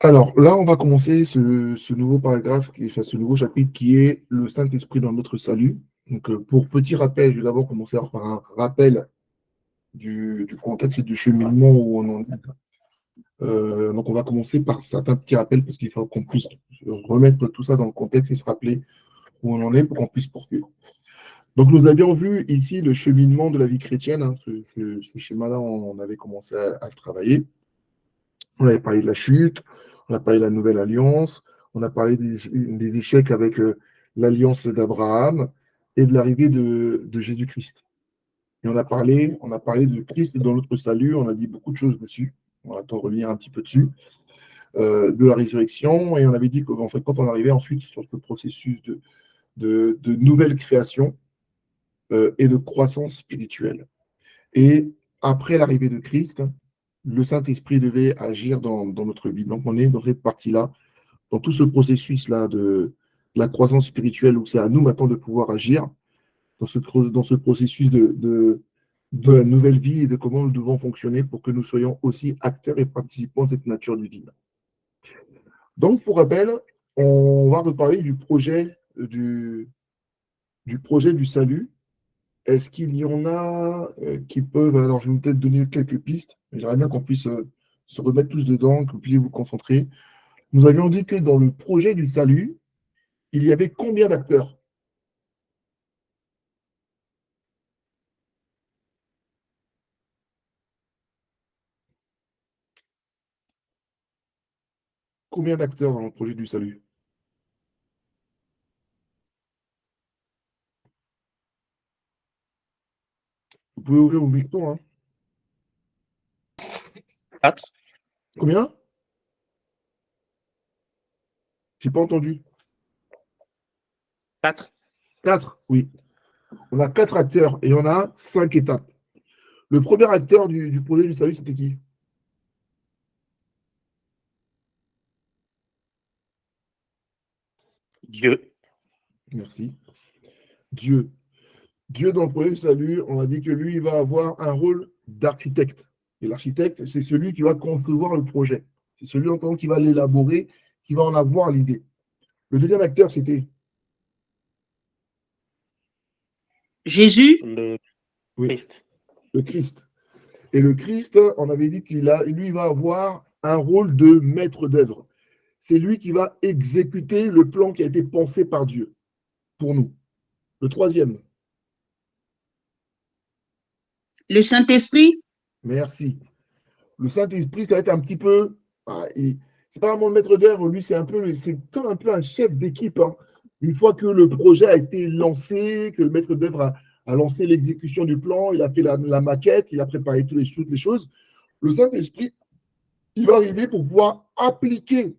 Alors là, on va commencer ce nouveau paragraphe, ce nouveau chapitre qui est le Saint-Esprit dans notre salut. Donc, pour petit rappel, je vais d'abord commencer par un rappel du contexte et du cheminement où on en est. Donc, on va commencer par certains petits rappels parce qu'il faut qu'on puisse remettre tout ça dans le contexte et se rappeler où on en est pour qu'on puisse poursuivre. Donc, nous avions vu ici le cheminement de la vie chrétienne. Hein, ce schéma-là, on avait commencé à le travailler. On avait parlé de la chute, on a parlé de la nouvelle alliance, on a parlé des échecs avec l'alliance d'Abraham et de l'arrivée de Jésus-Christ. Et on a parlé de Christ dans notre salut, on a dit beaucoup de choses dessus. On va attendre de revenir un petit peu dessus, de la résurrection, et on avait dit qu'en fait, quand on arrivait ensuite sur ce processus de nouvelle création et de croissance spirituelle. Et après l'arrivée de Christ, le Saint-Esprit devait agir dans notre vie. Donc, on est dans cette partie-là, dans tout ce processus-là de la croissance spirituelle, où c'est à nous maintenant de pouvoir agir dans ce processus de la nouvelle vie et de comment nous devons fonctionner pour que nous soyons aussi acteurs et participants de cette nature divine. Donc, pour rappel, on va reparler du projet du salut. Est-ce qu'il y en a qui peuvent... Alors, je vais peut-être donner quelques pistes, mais j'aimerais bien qu'on puisse se remettre tous dedans, que vous puissiez vous concentrer. Nous avions dit que dans le projet du salut, il y avait combien d'acteurs? Combien d'acteurs dans le projet du salut? Vous pouvez ouvrir vos micros, hein. 4. Combien? J'ai pas entendu. 4. 4, oui. On a 4 acteurs et on a 5 étapes. Le premier acteur du projet du salut, c'était qui? Dieu. Merci. Dieu. Dieu, dans le projet du salut, on a dit que lui, il va avoir un rôle d'architecte. Et l'architecte, c'est celui qui va concevoir le projet. C'est celui en tant qui va l'élaborer, qui va en avoir l'idée. Le deuxième acteur, c'était Jésus, Le oui, Christ. le Christ. Et le Christ, on avait dit lui, il va avoir un rôle de maître d'œuvre. C'est lui qui va exécuter le plan qui a été pensé par Dieu pour nous. Le troisième, le Saint-Esprit, merci. Le Saint-Esprit, ça va être un petit peu. C'est pas vraiment le maître d'œuvre, lui, c'est comme un peu un chef d'équipe. Hein. Une fois que le projet a été lancé, que le maître d'œuvre a lancé l'exécution du plan, il a fait la maquette, il a préparé toutes les choses, le Saint-Esprit, il va arriver pour pouvoir appliquer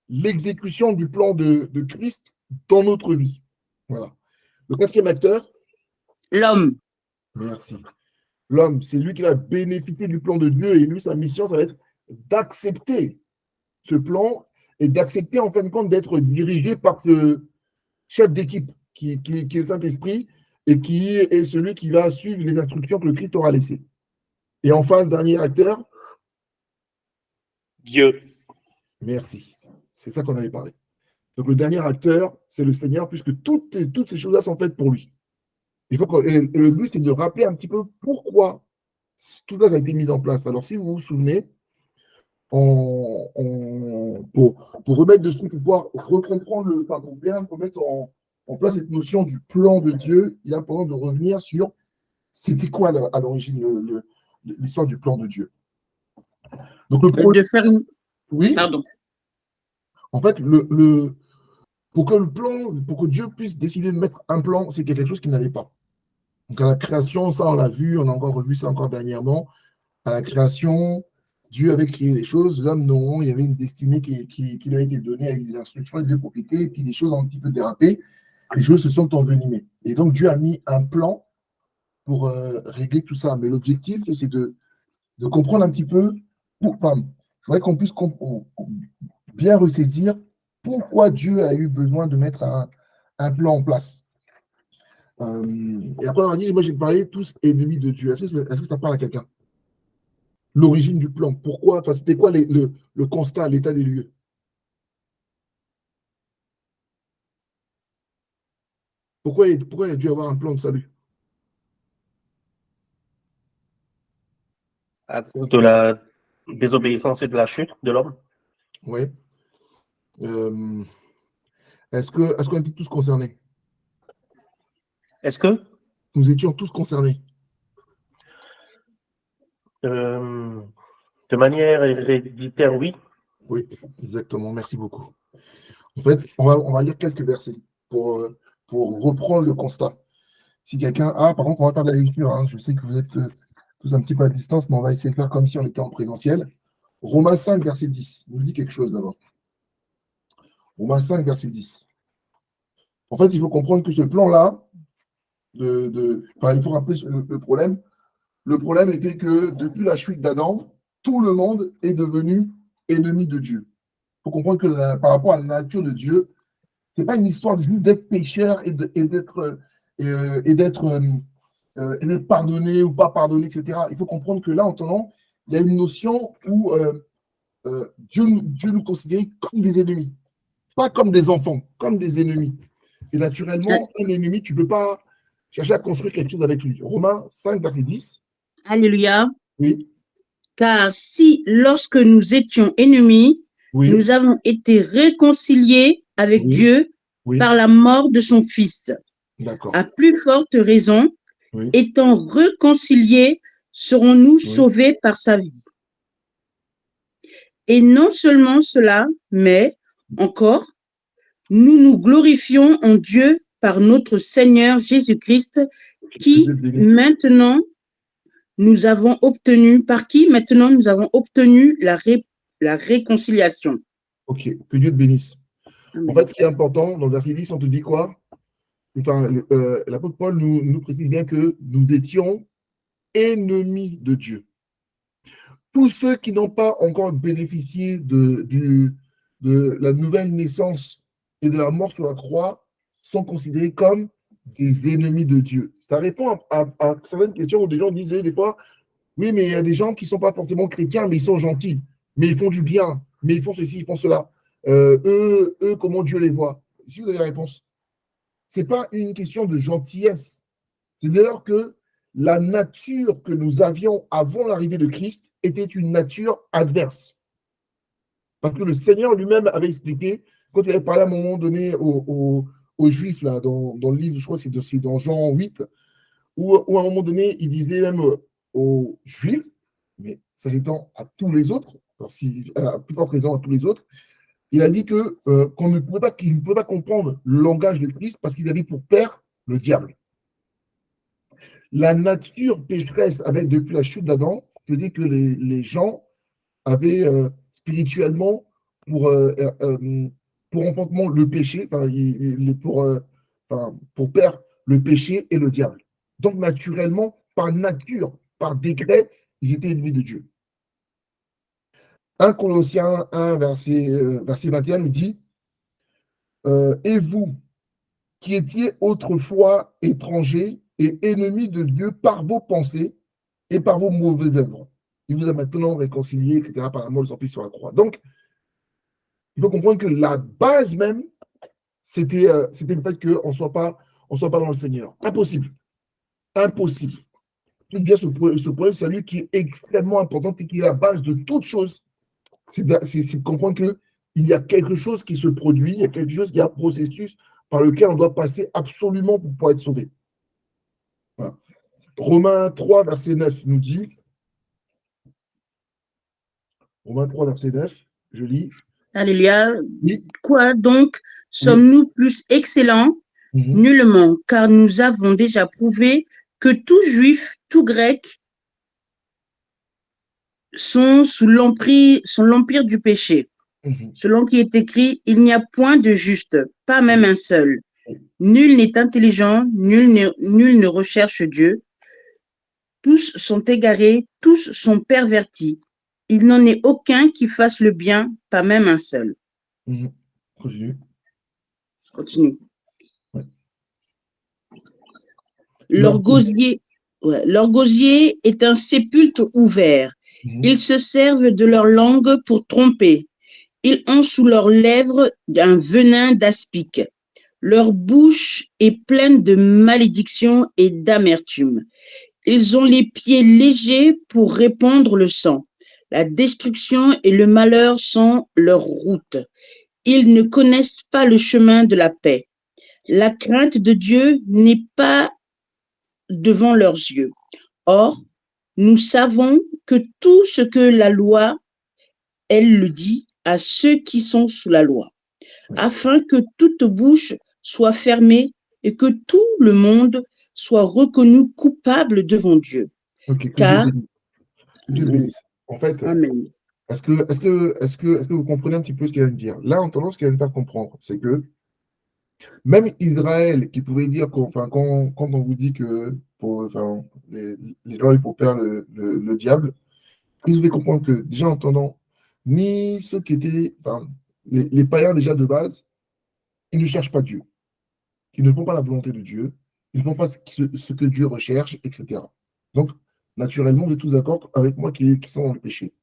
l'exécution du plan de Christ dans notre vie. Voilà. Le quatrième acteur, l'homme, merci. L'homme, c'est lui qui va bénéficier du plan de Dieu et lui, sa mission, ça va être d'accepter ce plan et d'accepter en fin de compte d'être dirigé par ce chef d'équipe qui est le Saint-Esprit et qui est celui qui va suivre les instructions que le Christ aura laissées. Et enfin, le dernier acteur, Dieu. merci. C'est ça qu'on avait parlé. Donc le dernier acteur, c'est le Seigneur, puisque toutes ces choses-là sont faites pour lui. Et le but, c'est de rappeler un petit peu pourquoi tout ça a été mis en place. Alors, si vous vous souvenez, pour remettre dessus, pour pouvoir recomprendre, pour bien remettre en place cette notion du plan de Dieu, il est important de revenir sur c'était quoi à l'origine l'histoire du plan de Dieu. Donc, de faire une... oui, Pardon. en fait, pour que Dieu puisse décider de mettre un plan, c'est quelque chose qu'il n'avait pas. Donc, à la création, ça, on l'a vu, on a encore revu ça encore dernièrement. À la création, Dieu avait créé les choses, l'homme non, il y avait une destinée qui lui a été donnée avec des instructions, il devait profiter, et puis les choses ont un petit peu dérapé, les choses se sont envenimées. Et donc Dieu a mis un plan pour régler tout ça. Mais l'objectif, c'est de comprendre un petit peu, je voudrais qu'on puisse bien ressaisir pourquoi Dieu a eu besoin de mettre un plan en place. Et après, on a dit, moi j'ai parlé tous ennemis de Dieu. Est-ce que ça parle à quelqu'un? l'origine du plan. Pourquoi? Enfin, c'était quoi le constat, l'état des lieux? Pourquoi il y a dû avoir un plan de salut? À cause de la désobéissance et de la chute de l'homme. Oui. Euh, est-ce qu'on était tous concernés? Est-ce que, Nous étions tous concernés. de manière héréditaire, oui. Oui, exactement. Merci beaucoup. En fait, on va lire quelques versets pour reprendre le constat. Si quelqu'un a, par contre, on va faire de la lecture, hein. Je sais que vous êtes tous un petit peu à distance, mais on va essayer de faire comme si on était en présentiel. Romains 5, verset 10. Il nous dit quelque chose d'abord. Romains 5, verset 10. En fait, il faut comprendre que ce plan-là, enfin, il faut rappeler le problème. Le problème était que depuis la chute d'Adam, tout le monde est devenu ennemi de Dieu. Il faut comprendre que par rapport à la nature de Dieu, c'est pas une histoire juste d'être pécheur et d'être pardonné ou pas pardonné, etc. Il faut comprendre que là, en tenant, il y a une notion où Dieu nous considérait comme des ennemis, pas comme des enfants, comme des ennemis. Et naturellement, un ennemi, tu ne peux pas chercher à construire quelque chose avec lui. Romains 5, verset 10. Alléluia. Oui, Car si, lorsque nous étions ennemis, oui, nous avons été réconciliés avec oui, Dieu oui, par la mort de son Fils, d'accord. à plus forte raison, Oui, étant réconciliés, serons-nous oui, sauvés par sa vie. Et non seulement cela, mais encore, nous nous glorifions en Dieu par notre Seigneur Jésus-Christ, que Dieu qui te bénisse. maintenant nous avons obtenu, par qui maintenant nous avons obtenu la réconciliation. Ok, que Dieu te bénisse. En Amen. fait, ce qui est important, dans le verset 10, on te dit quoi? Enfin, l'apôtre Paul nous précise bien que nous étions ennemis de Dieu. Tous ceux qui n'ont pas encore bénéficié de la nouvelle naissance et de la mort sur la croix sont considérés comme des ennemis de Dieu. Ça répond à certaines questions où des gens disaient des fois, oui, mais il y a des gens qui ne sont pas forcément chrétiens, mais ils sont gentils, mais ils font du bien, mais ils font ceci, ils font cela. Eux, comment Dieu les voit? Si vous avez la réponse, ce n'est pas une question de gentillesse. C'est dès lors que la nature que nous avions avant l'arrivée de Christ était une nature adverse. Parce que le Seigneur lui-même avait expliqué, quand il avait parlé à un moment donné aux Juifs, là, dans le livre, je crois que c'est dans Jean 8, où à un moment donné, il disait même aux Juifs, mais s'agissant à tous les autres, alors si, à plus forte raison à tous les autres, il a dit qu'il ne pouvait pas comprendre le langage de Christ parce qu'il avait pour père le diable. La nature pécheresse avait, depuis la chute d'Adam, dit que les gens avaient spirituellement pour enfantement le péché, pour père le péché et le diable. Donc naturellement, par nature, par décret, ils étaient ennemis de Dieu. 1 Colossiens 1, verset 21 nous dit et vous, qui étiez autrefois étrangers et ennemis de Dieu par vos pensées et par vos mauvaises œuvres. Il vous a maintenant réconciliés, etc., par la mort de son Fils sur la croix. Donc, il faut comprendre que la base même, c'était le fait qu'on ne soit pas dans le Seigneur. Impossible. Impossible. Tout bien ce point de salut qui est extrêmement important et qui est la base de toute chose. C'est de comprendre qu'il y a quelque chose qui se produit, il y a quelque chose, il y a un processus par lequel on doit passer absolument pour pouvoir être sauvé. Voilà. Romains 3, verset 9 nous dit, Romains 3, verset 9, je lis. Alléluia. Oui. Quoi donc Oui. sommes-nous plus excellents? Nullement, car nous avons déjà prouvé que tout juif, tout grec sont sous l'empire du péché. Selon qui est écrit, il n'y a point de juste, pas même un seul. Nul n'est intelligent, nul ne recherche Dieu. Tous sont égarés, tous sont pervertis. Il n'en est aucun qui fasse le bien, pas même un seul. Continue. Ouais. Leur gosier est un sépulcre ouvert. Ils se servent de leur langue pour tromper. Ils ont sous leurs lèvres un venin d'aspic. Leur bouche est pleine de malédiction et d'amertume. Ils ont les pieds légers pour répandre le sang. La destruction et le malheur sont leur route. Ils ne connaissent pas le chemin de la paix. La crainte de Dieu n'est pas devant leurs yeux. Or, nous savons que tout ce que la loi, elle le dit à ceux qui sont sous la loi, afin que toute bouche soit fermée et que tout le monde soit reconnu coupable devant Dieu. Ok, que Dieu Car, bénisse. Que Dieu Amen, bénisse. En fait, Amen. est-ce que vous comprenez un petit peu ce qu'il vient de dire? Là, en tendance, ce qu'il vient de faire comprendre, c'est que même Israël, qui pouvait dire quand on vous dit que enfin, les gens ils pour perdre le diable, ils devaient comprendre que, déjà en entendant, ni ceux qui étaient, enfin, les païens déjà de base, ils ne cherchent pas Dieu. Ils ne font pas la volonté de Dieu. Ils ne font pas ce que Dieu recherche, etc. Donc, naturellement, vous êtes tous d'accord avec moi qui sont dans le péché.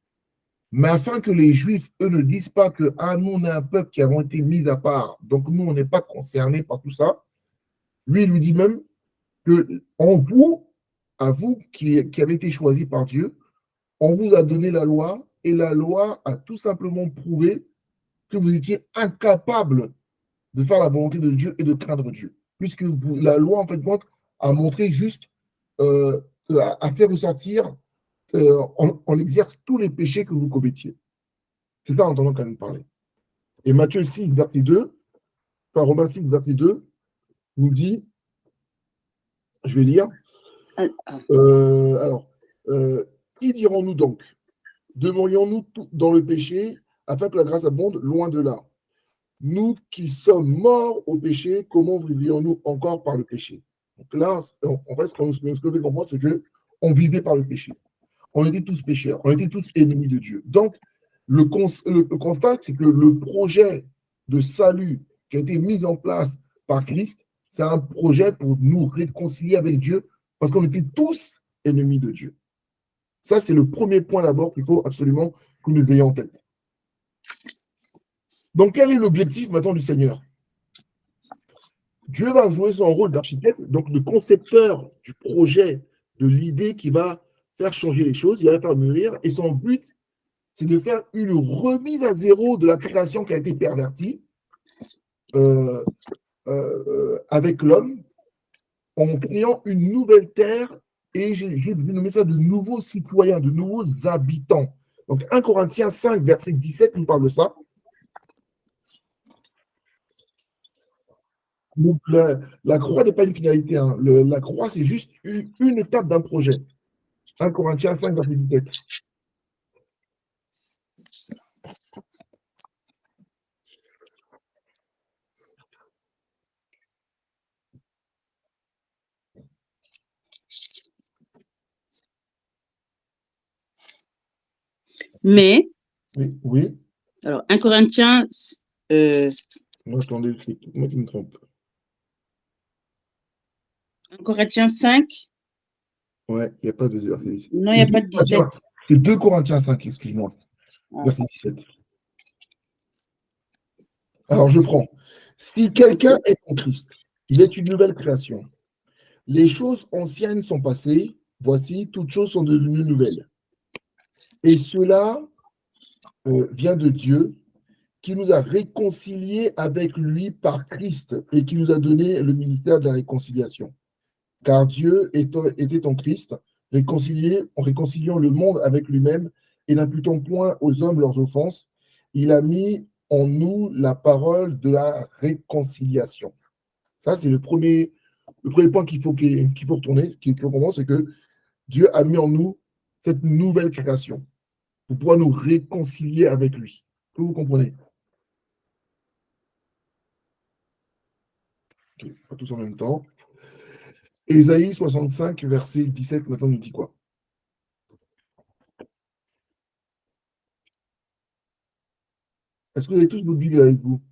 Mais afin que les Juifs, eux, ne disent pas que ah, nous, on est un peuple qui avons été mis à part, donc nous, on n'est pas concernés par tout ça, lui, il lui dit même que en vous, à vous qui avez été choisis par Dieu, on vous a donné la loi et la loi a tout simplement prouvé que vous étiez incapable de faire la volonté de Dieu et de craindre Dieu. Puisque la loi, en fait, a montré juste, euh, a fait ressortir en exerce tous les péchés que vous commettiez. C'est ça en entendant quand même parler. Et Matthieu 6, verset 2, enfin Romains 6, verset 2, nous dit, je vais lire, alors, qui dirons-nous donc? Demeurions-nous dans le péché afin que la grâce abonde? Loin de là. Nous qui sommes morts au péché, comment vivrions-nous encore par le péché? Donc là, en fait, ce que je veux comprendre, c'est qu'on vivait par le péché. On était tous pécheurs, on était tous ennemis de Dieu. Donc, le constat, c'est que le projet de salut qui a été mis en place par Christ, c'est un projet pour nous réconcilier avec Dieu parce qu'on était tous ennemis de Dieu. Ça, c'est le premier point d'abord qu'il faut absolument que nous ayons en tête. Donc, quel est l'objectif maintenant du Seigneur? Dieu va jouer son rôle d'architecte, donc de concepteur du projet, de l'idée qui va faire changer les choses, il va faire mûrir, et son but, c'est de faire une remise à zéro de la création qui a été pervertie euh, avec l'homme, en créant une nouvelle terre, et j'ai nommé ça de nouveaux citoyens, de nouveaux habitants. Donc 1 Corinthiens 5, verset 17, nous parle de ça. Donc, la croix n'est pas une finalité. Hein. La croix, c'est juste une étape d'un projet. 1 Corinthiens 5, verset 17. Mais, Oui, oui. alors, 1 Corinthiens, Moi, attendez, c'est moi qui me trompe. 1 Corinthiens 5, Ouais, il n'y a pas de verset 17. non, il n'y a pas de 17. C'est 2 Corinthiens 5, excuse-moi. Ah. Verset 17. Alors, je prends. Si quelqu'un est en Christ, il est une nouvelle création. Les choses anciennes sont passées, voici, toutes choses sont devenues nouvelles. Et cela vient de Dieu, qui nous a réconciliés avec lui par Christ et qui nous a donné le ministère de la réconciliation. Car Dieu était en Christ, en réconciliant le monde avec lui-même et n'imputant point aux hommes leurs offenses. Il a mis en nous la parole de la réconciliation. Ça, c'est le premier point qu'il faut retourner, qu'il faut comprendre, c'est que Dieu a mis en nous cette nouvelle création pour pouvoir nous réconcilier avec lui. Que vous comprenez? Ok, pas tous en même temps. Ésaïe 65, verset 17, maintenant nous dit quoi? Est-ce que vous avez tous votre Bible avec vous?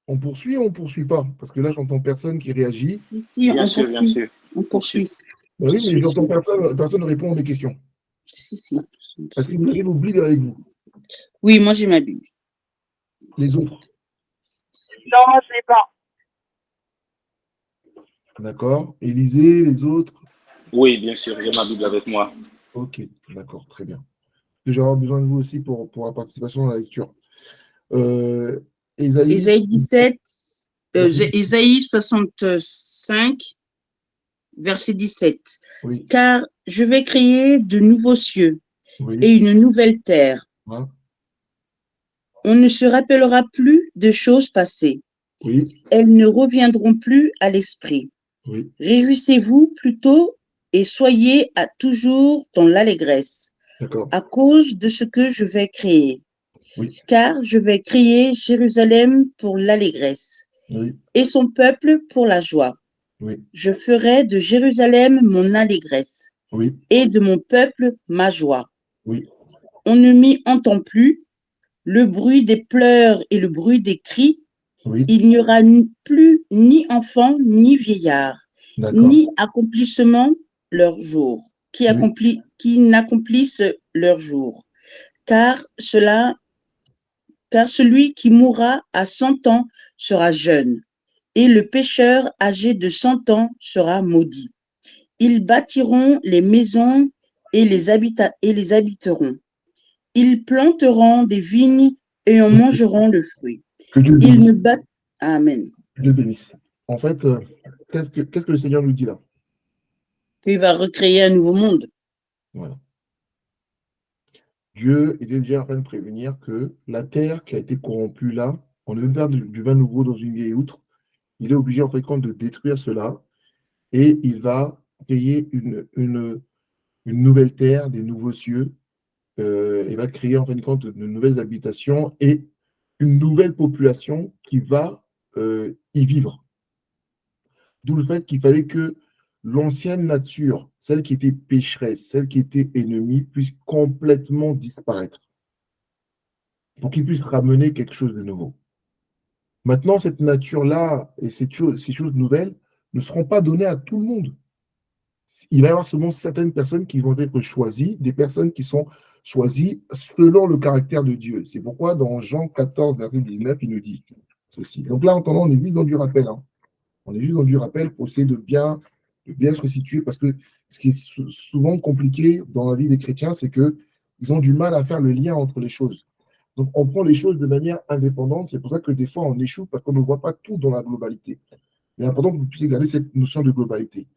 On poursuit ou on ne poursuit pas? Parce que là, j'entends personne qui réagit. Si, Bien on sûr, bien poursuit. sûr. On poursuit. Ben oui, mais j'entends personne ne répond à mes questions. Si. Est-ce que vous avez vos Bibles avec vous? Oui, moi j'ai ma Bible. Les autres? Non, je l'ai pas. D'accord. Élisée, les autres? Oui, bien sûr, j'ai ma Bible avec moi. Ok, d'accord, très bien. J'aurai besoin de vous aussi pour la participation dans la lecture. Ésaïe, Ésaïe 17, verset- Ésaïe 65, verset 17. oui, Car je vais créer de nouveaux cieux oui, et une nouvelle terre. hein, On ne se rappellera plus de choses passées. oui, Elles ne reviendront plus à l'esprit. oui, Réjouissez-vous plutôt et soyez à toujours dans l'allégresse d'accord, à cause de ce que je vais créer. oui, Car je vais créer Jérusalem pour l'allégresse oui, et son peuple pour la joie. oui, Je ferai de Jérusalem mon allégresse oui, et de mon peuple ma joie. oui, On ne m'y entend plus le bruit des pleurs et le bruit des cris. oui, Il n'y aura plus ni enfants ni vieillards, d'accord, ni accomplissement leur jour, oui, qui n'accomplissent leur jour. Car celui qui mourra à 100 ans sera jeune, et le pécheur âgé de 100 ans sera maudit. Ils bâtiront les maisons et les habiteront. Ils planteront des vignes et en mangeront le fruit. que Dieu le Ils bénisse, ne battent. Amen. que Dieu le bénisse. En fait, qu'est-ce que le Seigneur nous dit là? Il va recréer un nouveau monde. Voilà. Dieu était déjà en train de prévenir que la terre qui a été corrompue là, on ne veut pas du vin nouveau dans une vieille outre, il est obligé en fait de détruire cela et il va créer une nouvelle terre, des nouveaux cieux, il va créer en fin de compte de nouvelles habitations et une nouvelle population qui va y vivre. D'où le fait qu'il fallait que l'ancienne nature, celle qui était pécheresse, celle qui était ennemie, puisse complètement disparaître pour qu'il puisse ramener quelque chose de nouveau. Maintenant, cette nature-là et ces choses nouvelles ne seront pas données à tout le monde. Il va y avoir seulement certaines personnes qui vont être choisies, des personnes qui sont choisies selon le caractère de Dieu. C'est pourquoi dans Jean 14, verset 19, il nous dit ceci. Donc là, en entendant, on est juste dans du rappel. Hein. On est juste dans du rappel pour essayer de bien se resituer parce que ce qui est souvent compliqué dans la vie des chrétiens, c'est qu'ils ont du mal à faire le lien entre les choses. Donc, on prend les choses de manière indépendante. C'est pour ça que des fois, on échoue parce qu'on ne voit pas tout dans la globalité. Il est important que vous puissiez garder cette notion de globalité.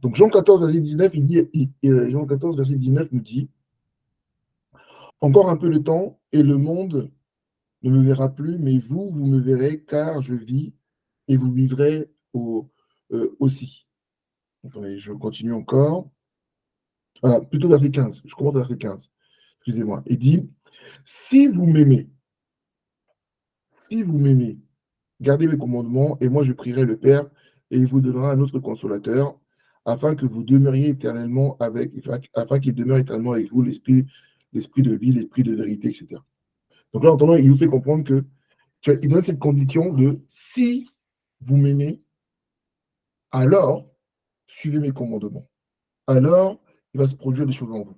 Donc, Jean 14, verset 19, Jean 14, verset 19 nous dit encore un peu de temps et le monde ne me verra plus, mais vous, vous me verrez car je vis et vous vivrez aussi. Attendez, je continue encore. Voilà, plutôt verset 15. Je commence à verset 15. Excusez-moi. Il dit si vous m'aimez, gardez mes commandements et moi je prierai le Père et il vous donnera un autre consolateur afin que vous demeuriez éternellement afin qu'il demeure éternellement avec vous l'esprit de vie, l'esprit de vérité, etc. Donc là, en entendant, il nous fait comprendre qu'il donne cette condition de si vous m'aimez, alors suivez mes commandements. Alors, il va se produire des choses en vous.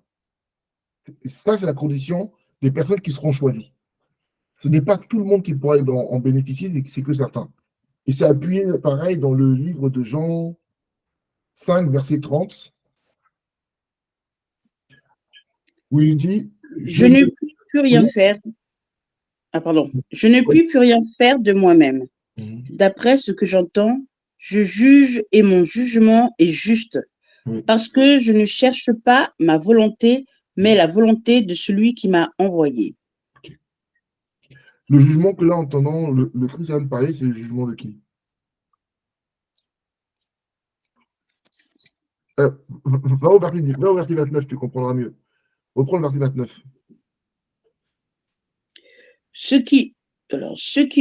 Et ça, c'est la condition des personnes qui seront choisies. Ce n'est pas tout le monde qui pourra en bénéficier, c'est que certains. Et c'est appuyé, pareil, dans le livre de Jean 5, verset 30, où il dit Je ne puis plus rien faire. Ah, pardon. Je ne puis plus rien faire de moi-même. D'après ce que j'entends, je juge et mon jugement est juste. Parce que je ne cherche pas ma volonté, mais la volonté de celui qui m'a envoyé. Le jugement que là, entendant le Christ vient de parler, c'est le jugement de qui? Va au verset 29, tu comprendras mieux. Reprends le verset 29. Ceux qui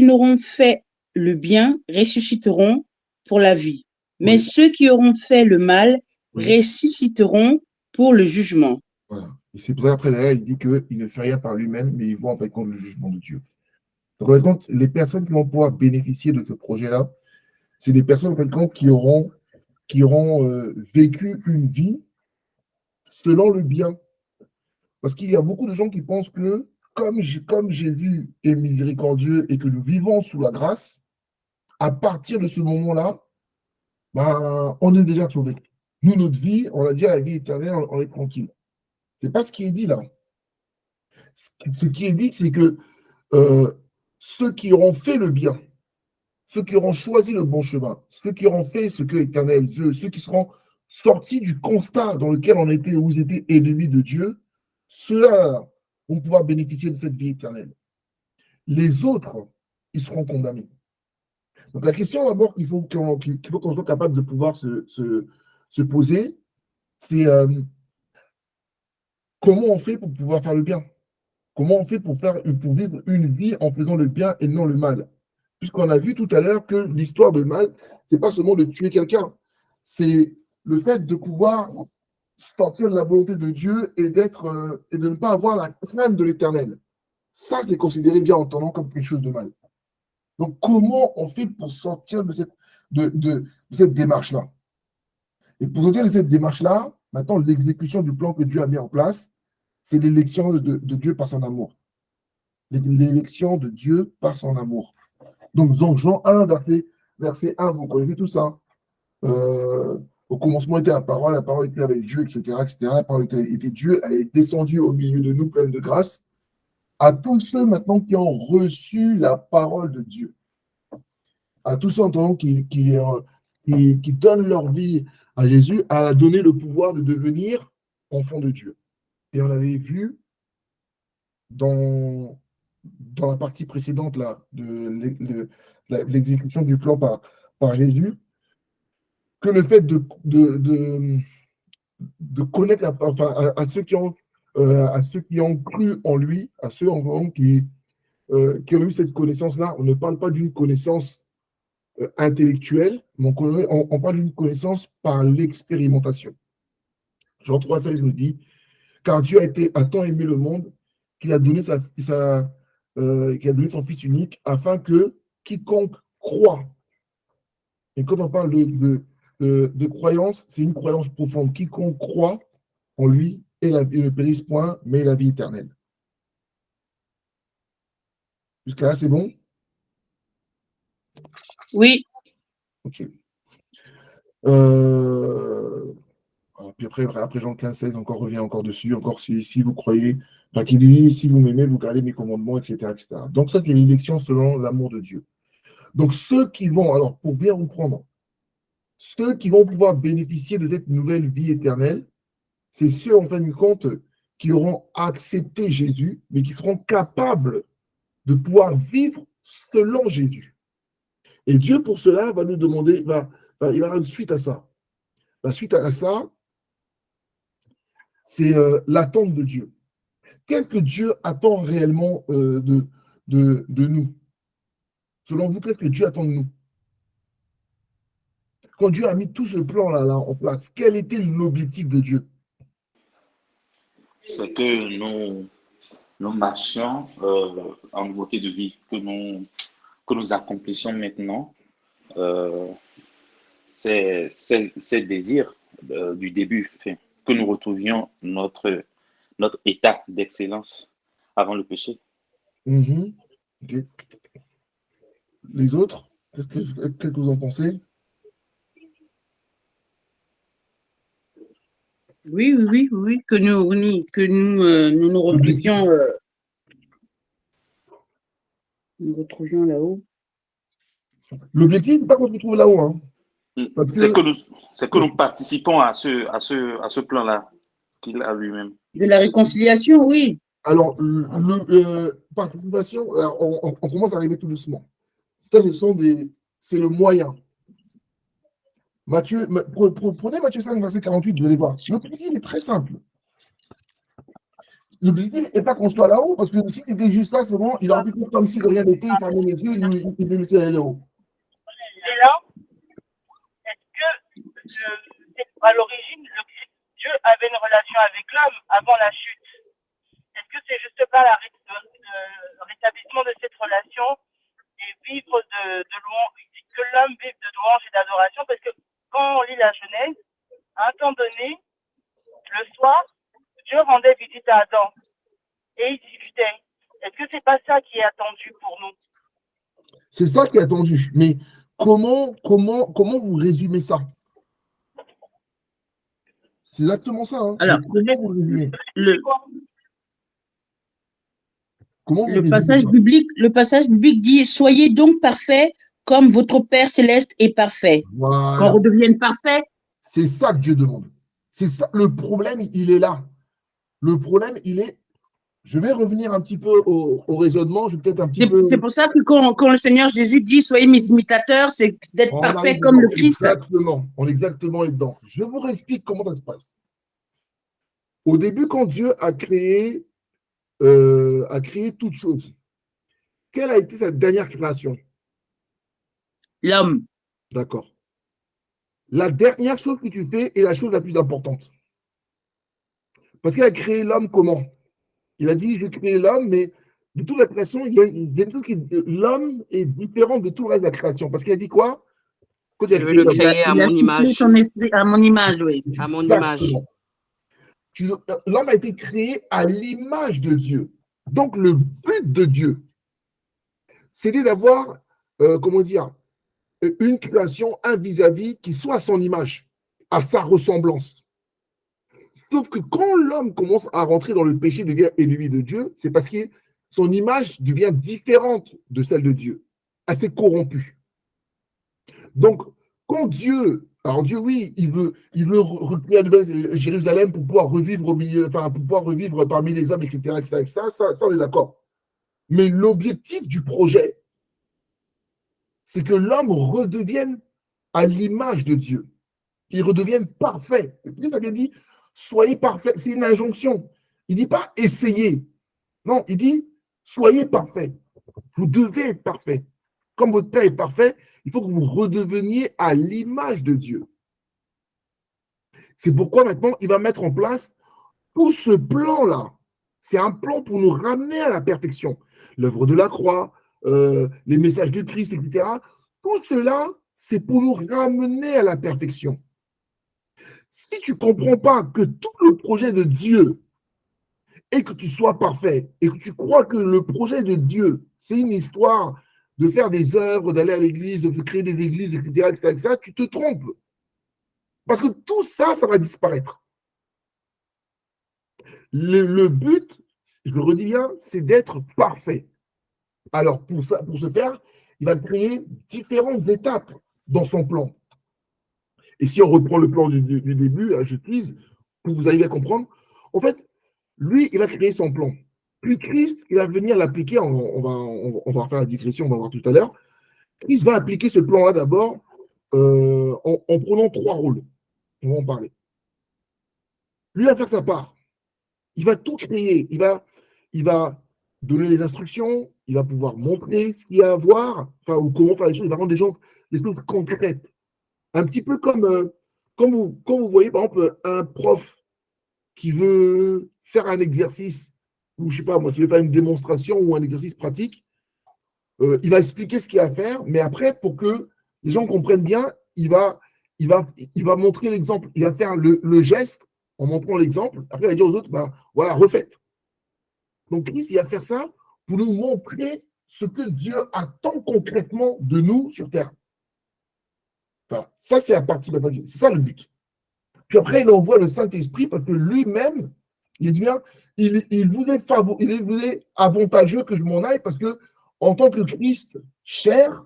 n'auront fait le bien ressusciteront pour la vie, mais ceux qui auront fait le mal ressusciteront pour le jugement. Voilà. Et c'est pour ça qu'après, derrière, il dit qu'il ne fait rien par lui-même, mais il voit en fait compte le jugement de Dieu. Donc, en fin de compte, les personnes qui vont pouvoir bénéficier de ce projet-là, c'est des personnes en fin de compte, qui auront vécu une vie selon le bien. Parce qu'il y a beaucoup de gens qui pensent que comme Jésus est miséricordieux et que nous vivons sous la grâce, à partir de ce moment-là, ben, on est déjà sauvé. Nous, notre vie, on a dit à la vie éternelle, on est tranquille. Ce n'est pas ce qui est dit là. Ce qui est dit, c'est que euh, ceux qui auront fait le bien, ceux qui auront choisi le bon chemin, ceux qui auront fait ce que l'Éternel veut, ceux qui seront sortis du constat dans lequel on était, où ils étaient ennemis de Dieu, ceux-là vont pouvoir bénéficier de cette vie éternelle. Les autres, ils seront condamnés. Donc la question d'abord qu'il faut qu'on soit capable de pouvoir se poser, c'est comment on fait pour pouvoir faire le bien? Comment on fait pour vivre une vie en faisant le bien et non le mal? Puisqu'on a vu tout à l'heure que l'histoire de mal, c'est pas seulement de tuer quelqu'un, c'est le fait de pouvoir sortir de la volonté de Dieu et et de ne pas avoir la crainte de l'Éternel. Ça, c'est considéré bien entendant comme quelque chose de mal. Donc, comment on fait pour sortir de cette démarche-là? Et pour sortir de cette démarche-là, maintenant, l'exécution du plan que Dieu a mis en place, c'est l'élection de Dieu par son amour. L'élection de Dieu par son amour. Donc, Jean 1, verset 1, vous connaissez tout ça. Au commencement était la parole était avec Dieu, etc., etc. La parole était Dieu, elle est descendue au milieu de nous, pleine de grâce. À tous ceux maintenant qui ont reçu la parole de Dieu, à tous ceux maintenant qui donnent leur vie à Jésus, elle a donné le pouvoir de devenir enfants de Dieu. Et on avait vu dans la partie précédente là, de l'exécution du plan par Jésus, que le fait de connaître à ceux qui ont cru en lui, à ceux qui ont eu cette connaissance-là, on ne parle pas d'une connaissance intellectuelle, mais on parle d'une connaissance par l'expérimentation. Jean 3,16 nous dit, car Dieu a tant aimé le monde qu'il a donné qu'il a donné son Fils unique afin que quiconque croit, et quand on parle de croyance, c'est une croyance profonde, quiconque croit en lui et ne périsse point, mais la vie éternelle. Jusqu'à là, c'est bon? Oui. Ok. Puis après Jean 15, 16, encore revient encore dessus, encore si vous croyez, enfin, qui dit, si vous m'aimez, vous gardez mes commandements, etc., etc. Donc ça, c'est l'élection selon l'amour de Dieu. Donc ceux qui vont, alors pour bien comprendre, ceux qui vont pouvoir bénéficier de cette nouvelle vie éternelle, c'est ceux, en fin de compte, qui auront accepté Jésus, mais qui seront capables de pouvoir vivre selon Jésus. Et Dieu, pour cela, va nous demander, il va avoir une suite à ça. La suite à ça, c'est l'attente de Dieu. Qu'est-ce que Dieu attend réellement de nous? Selon vous, qu'est-ce que Dieu attend de nous? Quand Dieu a mis tout ce plan-là en place, quel était l'objectif de Dieu? C'est que nous marchions en nouveauté de vie, que nous accomplissions maintenant euh, ces désirs du début, enfin, que nous retrouvions notre état d'excellence avant le péché. Mhm. Ok. Les autres, qu'est-ce que vous en pensez? Oui, que nous L'objectif, nous retrouvions là-haut. l'objectif, c'est pas qu'on se retrouve là-haut, hein, parce C'est que que nous participons à ce plan-là qu'il a lui-même. De la réconciliation, oui. alors, participation, alors, on commence à arriver tout doucement. Ça, c'est le moyen. Prenez Matthieu 5, verset 48, vous allez voir. L'objectif est très simple. L'objectif n'est pas qu'on soit là-haut, parce que s'il était juste là, souvent, il aurait pu faire comme si de rien n'était, il fermait les yeux, il me laissait aller là-haut. Et là, est-ce que à l'origine, Dieu avait une relation avec l'homme avant la chute? Est-ce que c'est juste pas le rétablissement de cette relation et vivre de louange, que l'homme vive de louange et d'adoration? Parce que quand on lit la Genèse, à un temps donné, le soir, Dieu rendait visite à Adam et il discutait. Est-ce que c'est pas ça qui est attendu pour nous? C'est ça qui est attendu. Mais comment vous résumez ça? C'est exactement ça. Hein. Alors, Comment vous résumez? Comment vous le résumez passage biblique dit: soyez donc parfaits comme votre Père céleste est parfait. Voilà. Qu'on redevienne parfait. C'est ça que Dieu demande. C'est ça. Le problème, il est là. Le problème, il est. Je vais revenir un petit peu au raisonnement. Je vais peut-être un petit peu. C'est pour ça que quand le Seigneur Jésus dit soyez mes imitateurs, c'est d'être parfait comme le Christ. Exactement. On est exactement là-dedans. Je vous réexplique comment ça se passe. Au début, quand Dieu a créé toute chose, quelle a été sa dernière création? L'homme. D'accord. La dernière chose que tu fais est la chose la plus importante. Parce qu'il a créé l'homme comment? Il a dit, j'ai créé l'homme, mais de toute la création, il y a une chose qui l'homme est différent de tout le reste de la création. Parce qu'il a dit quoi? Je vais le créer à mon image. Son esprit, à mon image, oui. À mon image. L'homme a été créé à l'image de Dieu. Donc, le but de Dieu, c'était d'avoir, une création, un vis-à-vis qui soit à son image, à sa ressemblance. Sauf que quand l'homme commence à rentrer dans le péché, devient ennemi de Dieu, c'est parce que son image devient différente de celle de Dieu, assez corrompue. Donc, quand Dieu, alors Dieu, oui, il veut recréer Jérusalem pour pouvoir revivre au milieu, enfin, pour pouvoir revivre parmi les hommes, etc., ça, on est d'accord. Mais l'objectif du projet, c'est que l'homme redevienne à l'image de Dieu, qu'il redevienne parfait. Dieu a bien dit, soyez parfaits. C'est une injonction. Il ne dit pas essayez. Non, il dit soyez parfaits. Vous devez être parfaits. Comme votre Père est parfait, il faut que vous redeveniez à l'image de Dieu. C'est pourquoi maintenant, il va mettre en place tout ce plan-là. C'est un plan pour nous ramener à la perfection. L'œuvre de la croix, les messages de Christ, etc. Tout cela, c'est pour nous ramener à la perfection. Si tu ne comprends pas que tout le projet de Dieu est que tu sois parfait et que tu crois que le projet de Dieu, c'est une histoire de faire des œuvres, d'aller à l'église, de créer des églises, etc., tu te trompes. Parce que tout ça, ça va disparaître. Le but, je le redis bien, c'est d'être parfait. Alors, pour ce faire, il va créer différentes étapes dans son plan. Et si on reprend le plan du début, je tease, pour que vous arriviez à comprendre, en fait, lui, il va créer son plan. Puis Christ, il va venir l'appliquer, on va faire la digression, on va voir tout à l'heure. Christ va appliquer ce plan-là d'abord en prenant 3 rôles. On va en parler. Lui va faire sa part. Il va tout créer. Il va donner les instructions, il va pouvoir montrer ce qu'il y a à voir, enfin, ou comment faire les choses, il va rendre les choses concrètes. Un petit peu comme quand vous voyez, par exemple, un prof qui veut faire un exercice, ou je ne sais pas, moi, qui veut faire une démonstration ou un exercice pratique, il va expliquer ce qu'il y a à faire, mais après, pour que les gens comprennent bien, il va montrer l'exemple. Il va faire le geste en montrant l'exemple. Après, il va dire aux autres, voilà, refaites. Donc, Christ, il va faire ça pour nous montrer ce que Dieu attend concrètement de nous sur terre. Voilà. Ça, c'est la partie maintenant. C'est ça le but. Puis après, il envoie le Saint-Esprit parce que lui-même, il dit bien, il voulait avantageux que je m'en aille parce que, en tant que Christ chair,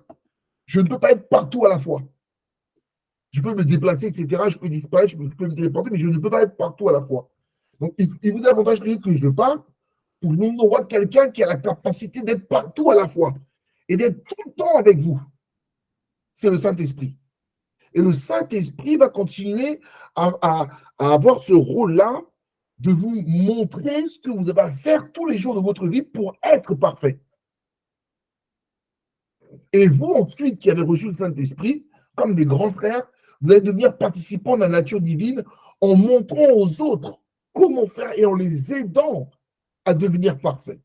je ne peux pas être partout à la fois. Je peux me déplacer, etc. Je peux disparaître, je peux me téléporter, mais je ne peux pas être partout à la fois. Donc, il voulait avantager que je parte pour nous envoyer quelqu'un qui a la capacité d'être partout à la fois et d'être tout le temps avec vous. C'est le Saint-Esprit. Et le Saint-Esprit va continuer à avoir ce rôle-là de vous montrer ce que vous avez à faire tous les jours de votre vie pour être parfait. Et vous, ensuite, qui avez reçu le Saint-Esprit, comme des grands frères, vous allez devenir participants de la nature divine en montrant aux autres comment faire et en les aidant à devenir parfait.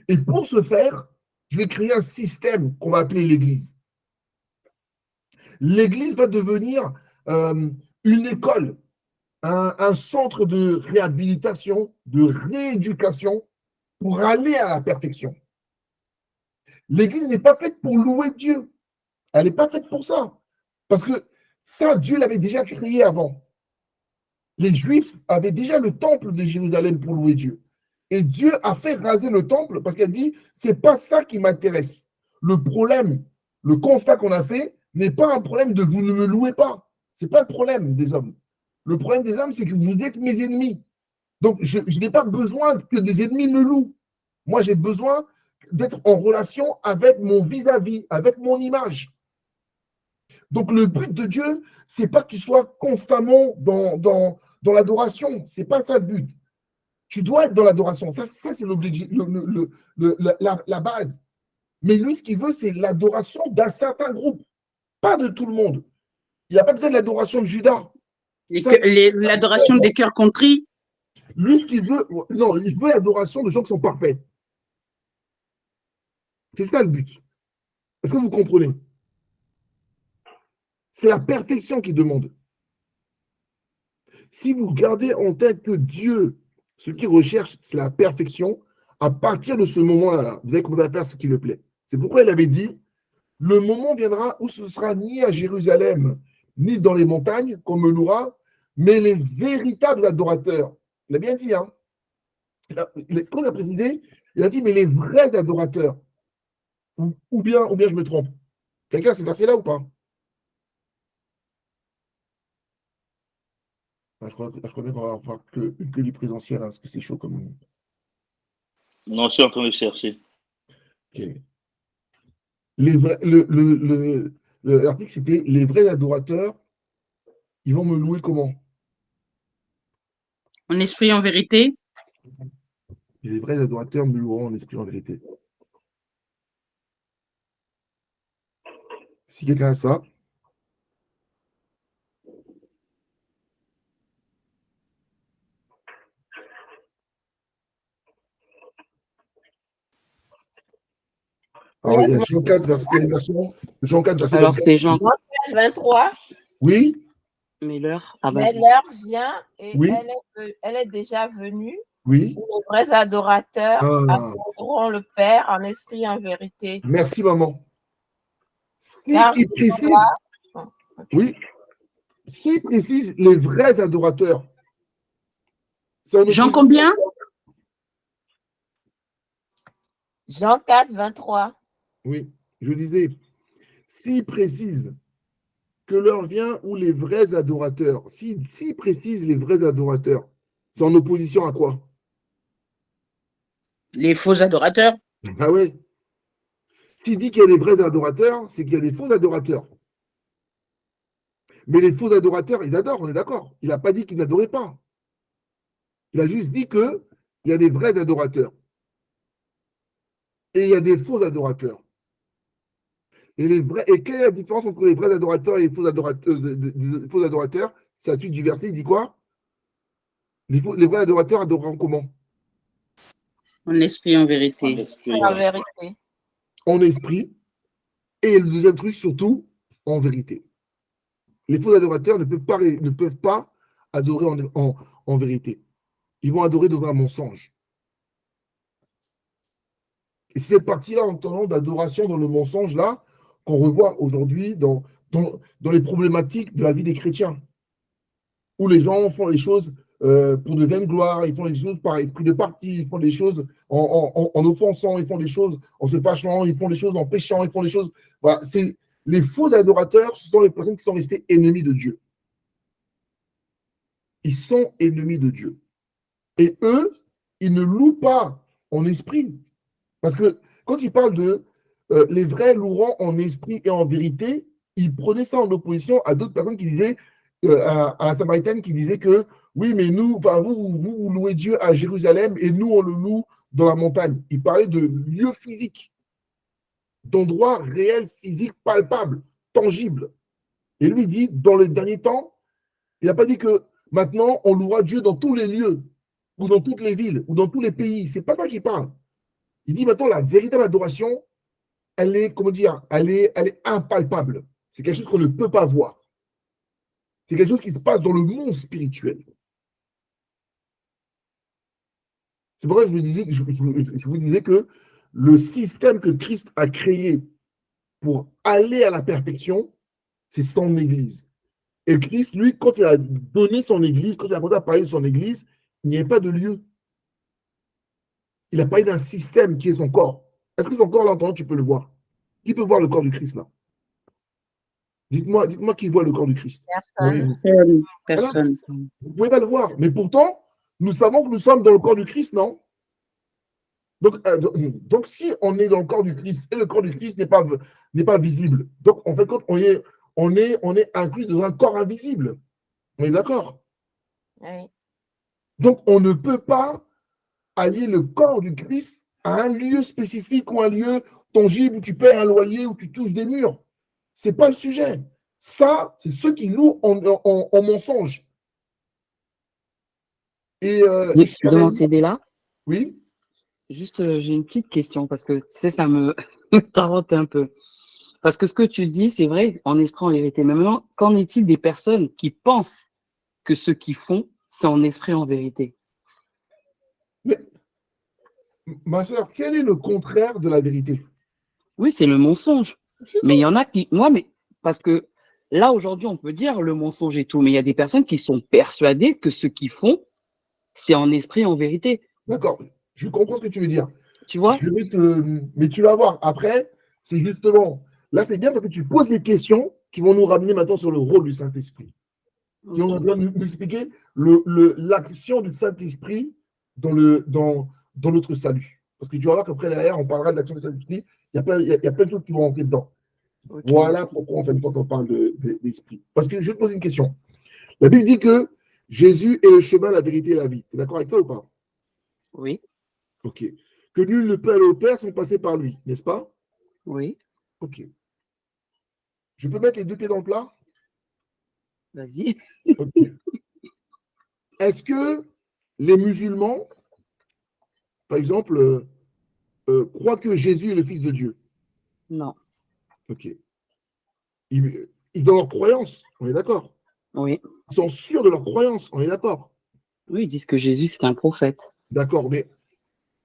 Et pour ce faire, je vais créer un système qu'on va appeler l'Église. L'Église va devenir une école, un centre de réhabilitation, de rééducation pour aller à la perfection. L'Église n'est pas faite pour louer Dieu. Elle n'est pas faite pour ça. Parce que ça, Dieu l'avait déjà créé avant. Les Juifs avaient déjà le temple de Jérusalem pour louer Dieu. Et Dieu a fait raser le temple parce qu'il a dit, c'est pas ça qui m'intéresse. Le problème, le constat qu'on a fait n'est pas un problème de vous ne me louez pas. C'est pas le problème des hommes. Le problème des hommes, c'est que vous êtes mes ennemis. Donc, je n'ai pas besoin que des ennemis me louent. Moi, j'ai besoin d'être en relation avec mon vis-à-vis, avec mon image. Donc, le but de Dieu, c'est pas que tu sois constamment dans l'adoration. C'est pas ça le but. Tu dois être dans l'adoration. Ça c'est l'objectif, la base. Mais lui, ce qu'il veut, c'est l'adoration d'un certain groupe, pas de tout le monde. Il n'y a pas besoin de l'adoration de Judas. L'adoration des cœurs contrits. Lui, ce qu'il veut, non, il veut l'adoration de gens qui sont parfaits. C'est ça le but. Est-ce que vous comprenez? C'est la perfection qu'il demande. Si vous gardez en tête que Dieu, ce qu'il recherche, c'est la perfection, à partir de ce moment-là, vous allez commencer à faire ce qui lui plaît. C'est pourquoi il avait dit, le moment viendra où ce sera ni à Jérusalem, ni dans les montagnes qu'on me louera, mais les véritables adorateurs. Il a bien dit, hein. Quand il a précisé, il a dit, mais les vrais adorateurs. Ou bien je me trompe. Quelqu'un a ce verset-là ou pas? Je crois bien qu'on va avoir que du présentiel, hein, parce que c'est chaud comme. Non, je suis en train de chercher. Ok. L'article, c'était les vrais adorateurs, ils vont me louer comment? En esprit, en vérité. Les vrais adorateurs me loueront en esprit, en vérité. Si quelqu'un a ça. Alors, il y a Jean 4, Jean 4, verset Alors, 24. c'est Jean. Jean 4, 23. Oui, Mais l'heure. Ah, Mais vas-y. l'heure vient et Oui. elle est déjà venue oui. où les vrais adorateurs Ah, adoreront le Père en esprit et en vérité. merci, maman. Si Car il précise, oui, s'il précise les vrais adorateurs. Jean combien? Jean 4, 23. Oui, je disais, s'il précise que l'heure vient où les vrais adorateurs, s'il précise les vrais adorateurs, c'est en opposition à quoi? Les faux adorateurs. Ah oui. S'il dit qu'il y a des vrais adorateurs, c'est qu'il y a des faux adorateurs. Mais les faux adorateurs, ils adorent, on est d'accord. Il n'a pas dit qu'ils n'adoraient pas. Il a juste dit qu'il y a des vrais adorateurs. Et il y a des faux adorateurs. Et quelle est la différence entre les vrais adorateurs et les faux adorateurs? C'est la suite du verset, il dit quoi? Les vrais adorateurs adoreront comment? En esprit, en En vérité. esprit, En vérité. En esprit. Et le deuxième truc, surtout, en vérité. Les faux adorateurs ne peuvent pas adorer en vérité. Ils vont adorer dans un mensonge. Et c'est cette partie-là, en tenant d'adoration dans le mensonge, là, qu'on revoit aujourd'hui dans les problématiques de la vie des chrétiens, où les gens font les choses pour de vaine gloire, ils font les choses par esprit de parti, ils font les choses en offensant, ils font les choses en se fâchant, ils font les choses en péchant, ils font les choses. Voilà, les faux adorateurs, ce sont les personnes qui sont restées ennemies de Dieu. Ils sont ennemis de Dieu. Et eux, ils ne louent pas en esprit. Parce que quand il parle de les vrais loueront en esprit et en vérité, il prenait ça en opposition à d'autres personnes qui disaient, à la Samaritaine qui disait que oui, mais nous, vous louez Dieu à Jérusalem et nous, on le loue dans la montagne. Il parlait de lieux physiques, d'endroits réels, physiques, palpables, tangibles. Et lui, il dit, dans les derniers temps, il n'a pas dit que maintenant, on louera Dieu dans tous les lieux. ou dans toutes les villes, ou dans tous les pays. C'est pas toi qui parle. Il dit maintenant la véritable adoration, elle est, comment dire, elle est impalpable. C'est quelque chose qu'on ne peut pas voir. C'est quelque chose qui se passe dans le monde spirituel. C'est pourquoi je vous disais que le système que Christ a créé pour aller à la perfection, c'est son Église. Et Christ, lui, quand il a donné son Église, quand il a commencé à parler de son Église, il n'y avait pas de lieu. Il a parlé d'un système qui est son corps. Est-ce que son corps, là, tu peux le voir? Qui peut voir le corps du Christ, là? Dites-moi qui voit le corps du Christ. Personne. Personne. Vous ne pouvez pas le voir. Mais pourtant, nous savons que nous sommes dans le corps du Christ, non? Donc, si on est dans le corps du Christ et le corps du Christ n'est pas visible, donc en fait, quand on est inclus dans un corps invisible. On est d'accord? Oui. Donc, on ne peut pas allier le corps du Christ à un lieu spécifique ou un lieu tangible où tu paies un loyer, où tu touches des murs. Ce n'est pas le sujet. Ça, c'est ceux qui louent en mensonge. Et Devant là. Oui. Juste, j'ai une petite question parce que ça me tarente un peu. Parce que ce que tu dis, c'est vrai, en esprit, en vérité. Mais maintenant, qu'en est-il des personnes qui pensent que ce qu'ils font, c'est en esprit, en vérité? Mais, ma soeur, quel est le contraire de la vérité? Oui, c'est le mensonge. Mais il y en a qui... mais parce que là, aujourd'hui, on peut dire le mensonge et tout, mais il y a des personnes qui sont persuadées que ce qu'ils font, c'est en esprit, en vérité. D'accord, je comprends ce que tu veux dire. Tu vois? Mais tu vas voir. Après, c'est justement... Là, c'est bien parce que tu poses des questions qui vont nous ramener maintenant sur le rôle du Saint-Esprit. Qui vont nous expliquer l'action du Saint-Esprit dans notre salut. Parce que tu vas voir qu'après, derrière, on parlera de l'action du Saint-Esprit. Il y a plein de choses qui vont rentrer dedans. Okay. Voilà pourquoi, en fait, quand on parle d'esprit. Parce que je vais te poser une question. La Bible dit que Jésus est le chemin, la vérité et la vie. Tu es d'accord avec ça ou pas? Oui. Ok. Que nul ne peut aller au Père sans passer par lui, n'est-ce pas? Oui. Ok. Je peux mettre les deux pieds dans le plat? Vas-y. Okay. Est-ce que les musulmans, par exemple, croient que Jésus est le Fils de Dieu? Non. Ok. Ils ont leur croyance, on est d'accord? Oui. Ils sont sûrs de leur croyance, on est d'accord? Oui, ils disent que Jésus, c'est un prophète. D'accord, mais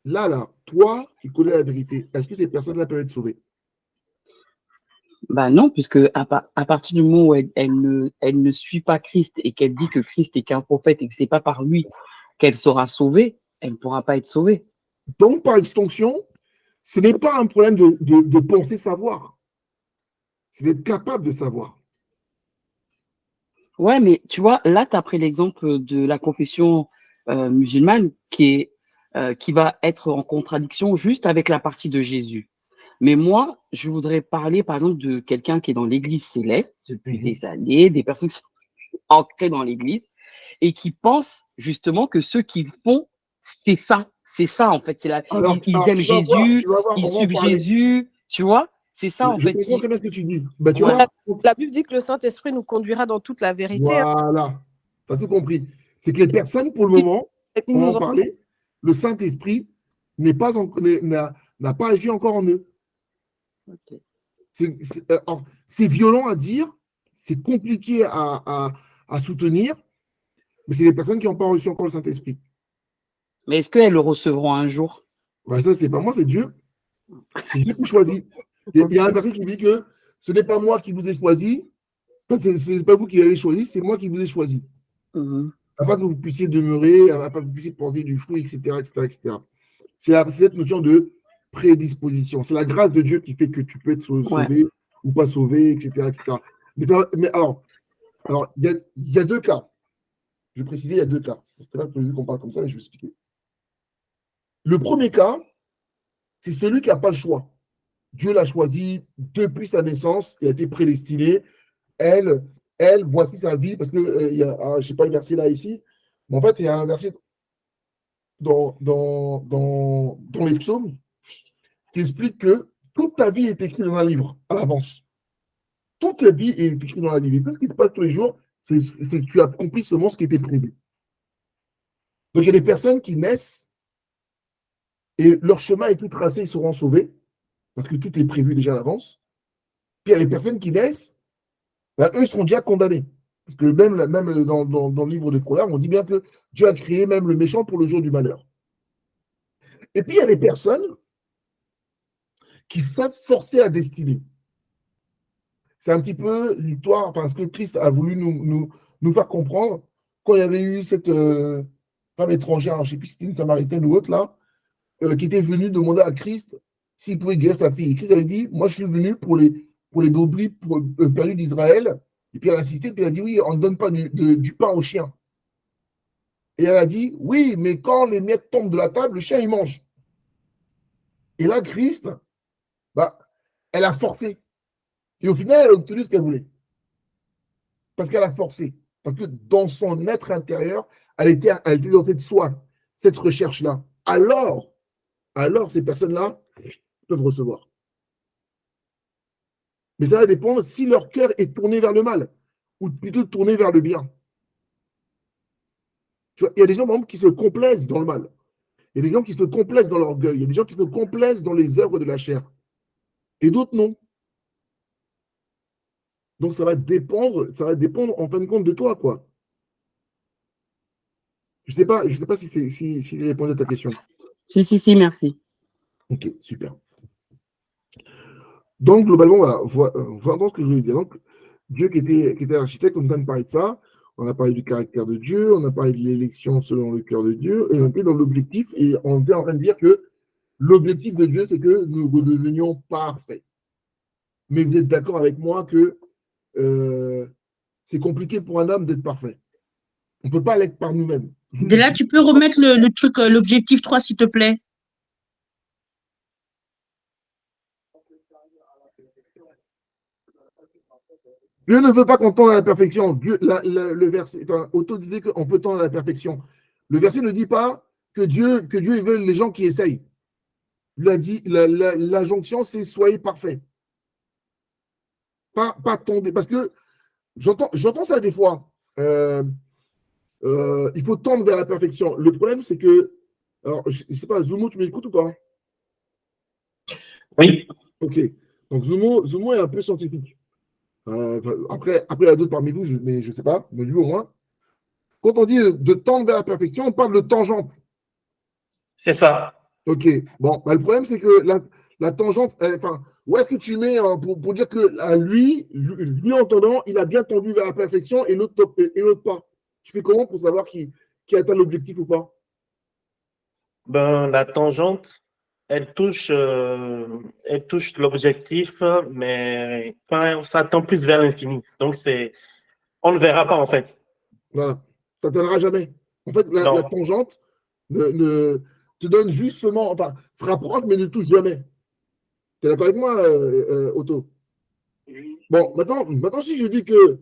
là, toi qui connais la vérité, est-ce que ces personnes-là peuvent être sauvées? Bah non, puisque à partir du moment où elle ne suit pas Christ et qu'elle dit que Christ est qu'un prophète et que c'est pas par lui qu'elle sera sauvée, elle ne pourra pas être sauvée. Donc, par extension, ce n'est pas un problème de penser savoir. C'est d'être capable de savoir. Ouais, mais tu vois, là, tu as pris l'exemple de la confession musulmane qui va être en contradiction juste avec la partie de Jésus. Mais moi, je voudrais parler, par exemple, de quelqu'un qui est dans l'Église céleste depuis des années, des personnes qui sont ancrées dans l'Église et qui pensent justement que ce qu'ils font, c'est ça. C'est ça, en fait. Ils aiment Jésus, ils suivent Jésus, tu vois. C'est ça, en fait. Je comprends très bien ce que tu dis. Bah, la Bible dit que le Saint-Esprit nous conduira dans toute la vérité. Voilà. Tu as tout compris. C'est que les personnes, pour le moment, on va en parler, le Saint-Esprit n'a pas agi encore en eux. Okay. C'est violent à dire, c'est compliqué à soutenir, mais c'est les personnes qui n'ont pas reçu encore le Saint-Esprit. Mais est-ce qu'elles le recevront un jour? Ben ça, c'est pas moi, c'est Dieu. C'est Dieu qui choisit. Il y a un verset qui dit que ce n'est pas moi qui vous ai choisi, ce n'est pas vous qui l'avez choisi, c'est moi qui vous ai choisi. Afin que vous puissiez demeurer, afin que vous puissiez porter du fruit, etc. C'est cette notion de prédisposition. C'est la grâce de Dieu qui fait que tu peux être sauvé ou pas sauvé, etc. Mais alors, il y a deux cas. Je vais préciser, il y a deux cas. C'était pas prévu qu'on parle comme ça, mais je vais expliquer. Le premier cas, c'est celui qui n'a pas le choix. Dieu l'a choisi depuis sa naissance, il a été prédestiné. Elle, voici sa vie, parce que je ne sais pas le verset là ici, mais en fait, il y a un verset dans les psaumes qui explique que toute ta vie est écrite dans un livre à l'avance. Toute ta vie est écrite dans un livre. Et tout ce qui se passe tous les jours, c'est que tu as accompli seulement ce qui était prévu. Donc, il y a des personnes qui naissent et leur chemin est tout tracé, ils seront sauvés, parce que tout est prévu déjà à l'avance. Puis, il y a les personnes qui naissent, ben, eux, ils seront déjà condamnés. Parce que même dans le livre de Proverbes, on dit bien que Dieu a créé même le méchant pour le jour du malheur. Et puis, il y a des personnes qui savent forcer la destinée. C'est un petit peu l'histoire, enfin, ce que Christ a voulu nous faire comprendre quand il y avait eu cette femme étrangère, je ne sais plus si c'était une Samaritaine ou autre, là, qui était venue demander à Christ s'il pouvait guérir sa fille. Et Christ avait dit, moi, je suis venu pour les brebis perdus d'Israël. Et puis elle a cité, puis elle a dit, oui, on ne donne pas du pain aux chiens. Et elle a dit, oui, mais quand les miettes tombent de la table, le chien, il mange. Et là, Christ, bah, elle a forcé. Et au final, elle a obtenu ce qu'elle voulait. Parce qu'elle a forcé. Parce que dans son être intérieur, elle était dans cette soif, cette recherche-là. Alors, ces personnes-là peuvent recevoir. Mais ça va dépendre si leur cœur est tourné vers le mal ou plutôt tourné vers le bien. Tu vois, il y a des gens, par exemple, qui se complaisent dans le mal. Il y a des gens qui se complaisent dans l'orgueil. Il y a des gens qui se complaisent dans les œuvres de la chair. Et d'autres, non. Donc, ça va dépendre en fin de compte de toi, quoi. Je sais pas si j'ai répondu à ta question. Si, merci. Ok, super. Donc, globalement, voilà, voilà ce que je voulais dire. Donc, Dieu qui était architecte, on vient de parler de ça. On a parlé du caractère de Dieu, on a parlé de l'élection selon le cœur de Dieu, et on était dans l'objectif, et on était en train de dire que l'objectif de Dieu, c'est que nous redevenions parfaits. Mais vous êtes d'accord avec moi que c'est compliqué pour un homme d'être parfait. On ne peut pas l'être par nous-mêmes. Dès là, tu peux remettre le truc, l'objectif 3, s'il te plaît. Dieu ne veut pas qu'on tende à la perfection. Dieu, le verset, enfin, Otto disait qu'on peut tendre à la perfection. Le verset ne dit pas que Dieu veut les gens qui essayent. Il a dit, l'injonction, c'est soyez parfaits. Pas tomber. Parce que j'entends ça des fois. Il faut tendre vers la perfection. Le problème, c'est que. Alors, je ne sais pas, Zumo, tu m'écoutes ou pas? Oui. Ok. Donc, Zumo est un peu scientifique. Après, il y a d'autres parmi vous, mais je ne sais pas, mais lui au moins. Quand on dit de tendre vers la perfection, on parle de tangente. C'est ça. Ok. Bon, bah, le problème, c'est que la tangente, enfin, où est-ce que tu mets pour dire que lui entendant, il a bien tendu vers la perfection et l'autre pas? Tu fais comment pour savoir qui atteint l'objectif ou pas? Ben, la tangente, elle touche l'objectif, mais quand on s'attend plus vers l'infini. Donc, on ne verra pas, en fait. Voilà. Ça t'atteindra jamais. En fait, la Non. tangente te donne justement, enfin, se rapproche, mais ne touche jamais. Tu es d'accord avec moi, Otto? Bon, maintenant, si je dis que,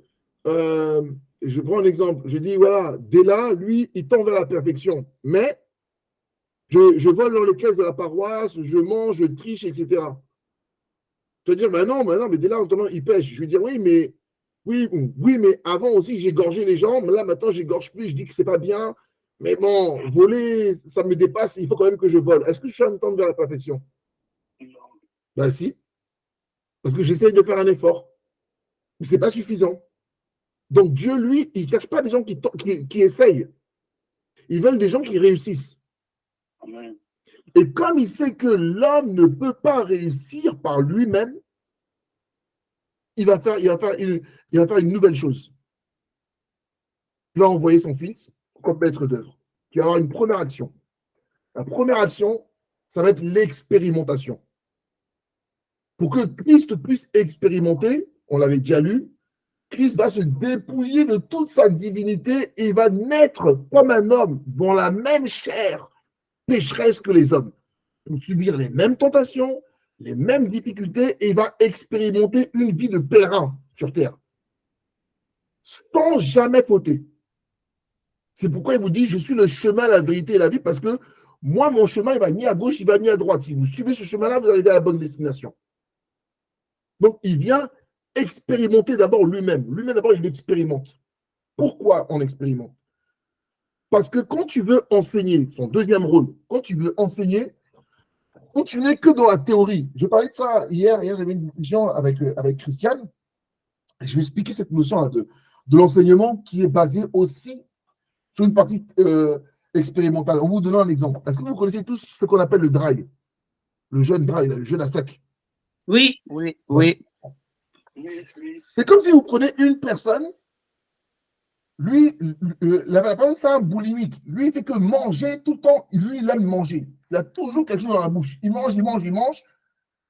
je prends un exemple, je dis, voilà, dès là, lui, il tend vers la perfection, mais je vole dans les caisses de la paroisse, je mange, je triche, etc. Tu vas dire, mais non, mais dès là, en tenant, il pêche. Je vais dire, oui, mais avant aussi, j'ai gorgé les gens, mais là, maintenant, j'égorge plus, je dis que c'est pas bien. Mais bon, voler, ça me dépasse, il faut quand même que je vole. Est-ce que je suis en train de vers la perfection? Ben si, parce que j'essaye de faire un effort, mais ce n'est pas suffisant. Donc Dieu, lui, il ne cherche pas des gens qui essayent. Ils veulent des gens qui réussissent. Et comme il sait que l'homme ne peut pas réussir par lui-même, il va faire une nouvelle chose. Il va envoyer son fils comme maître d'œuvre. Il va avoir une première action. La première action, ça va être l'expérimentation. Pour que Christ puisse expérimenter, on l'avait déjà lu, Christ va se dépouiller de toute sa divinité et il va naître comme un homme dans la même chair pécheresse que les hommes, pour subir les mêmes tentations, les mêmes difficultés, et il va expérimenter une vie de pèlerin sur terre, sans jamais fauter. C'est pourquoi il vous dit, je suis le chemin, la vérité et la vie, parce que moi, mon chemin, il va ni à gauche, il va ni à droite. Si vous suivez ce chemin-là, vous arrivez à la bonne destination. Donc, il vient expérimenter d'abord lui-même. Lui-même, d'abord, il expérimente. Pourquoi on expérimente? Parce que quand tu veux enseigner, son deuxième rôle, quand tu veux enseigner, quand tu n'es que dans la théorie. Je parlais de ça hier j'avais une discussion avec Christiane. Je vais expliquer cette notion-là de l'enseignement qui est basé aussi sur une partie expérimentale. En vous donnant un exemple. Est-ce que vous connaissez tous ce qu'on appelle le dry? Le jeune dry, le jeune à sec. Oui. C'est comme si vous prenez une personne, lui, la personne, c'est un boulimique. Lui, il fait que manger tout le temps. Lui, il aime manger. Il a toujours quelque chose dans la bouche. Il mange.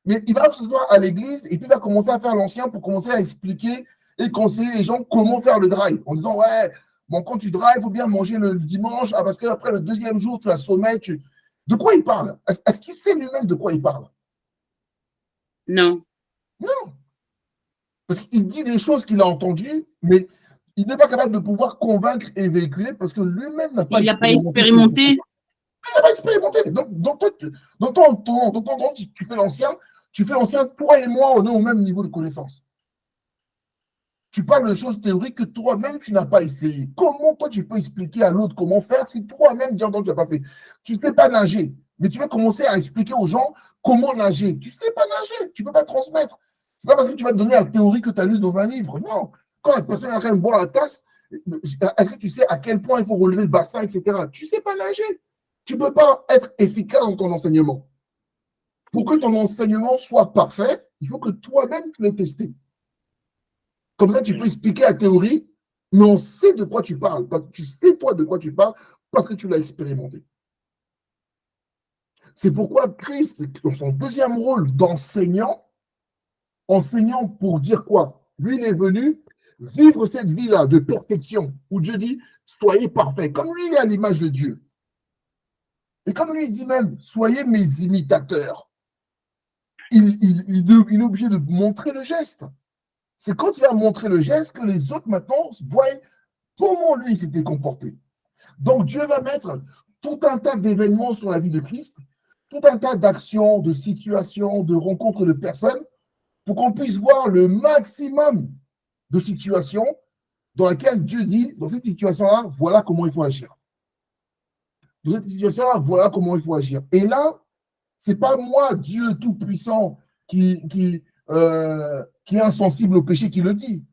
Mais il va se voir à l'église et puis il va commencer à faire l'ancien pour commencer à expliquer et conseiller les gens comment faire le dry. En disant, ouais, bon, quand tu dry, il faut bien manger le dimanche, parce qu'après le deuxième jour, tu as sommeil. De quoi il parle? Est-ce qu'il sait lui-même de quoi il parle? Non. Non. Parce qu'il dit des choses qu'il a entendues, mais il n'est pas capable de pouvoir convaincre et véhiculer parce que lui-même n'a pas expérimenté. Il n'a pas expérimenté. Donc, tu fais l'ancien, toi et moi, on est au même niveau de connaissance. Tu parles de choses théoriques que toi-même, tu n'as pas essayé. Comment toi, tu peux expliquer à l'autre comment faire si toi-même, tu n'as pas fait? Tu ne sais pas nager, mais tu vas commencer à expliquer aux gens comment nager. Tu ne sais pas nager, tu ne peux pas transmettre. Ce n'est pas parce que tu vas te donner la théorie que tu as lu dans un livre. Non. Quand la personne est en train de boire la tasse, est-ce que tu sais à quel point il faut relever le bassin, etc. Tu ne sais pas nager. Tu ne peux pas être efficace dans ton enseignement. Pour que ton enseignement soit parfait, il faut que toi-même tu l'aies testé. Comme ça, tu peux expliquer la théorie, mais on sait de quoi tu parles. Tu sais, toi, de quoi tu parles parce que tu l'as expérimenté. C'est pourquoi Christ, dans son deuxième rôle d'enseignant, enseignant pour dire quoi? Lui, il est venu vivre cette vie-là de perfection, où Dieu dit, soyez parfaits. Comme lui, il est à l'image de Dieu. Et comme lui, il dit même, soyez mes imitateurs. Il est obligé de montrer le geste. C'est quand il va montrer le geste que les autres maintenant voient comment lui s'était comporté. Donc Dieu va mettre tout un tas d'événements sur la vie de Christ, tout un tas d'actions, de situations, de rencontres de personnes, pour qu'on puisse voir le maximum de situations dans lesquelles Dieu dit, dans cette situation-là, voilà comment il faut agir. Dans cette situation-là, voilà comment il faut agir. Et là, ce n'est pas moi, Dieu Tout-Puissant, qui est insensible au péché qui le dit.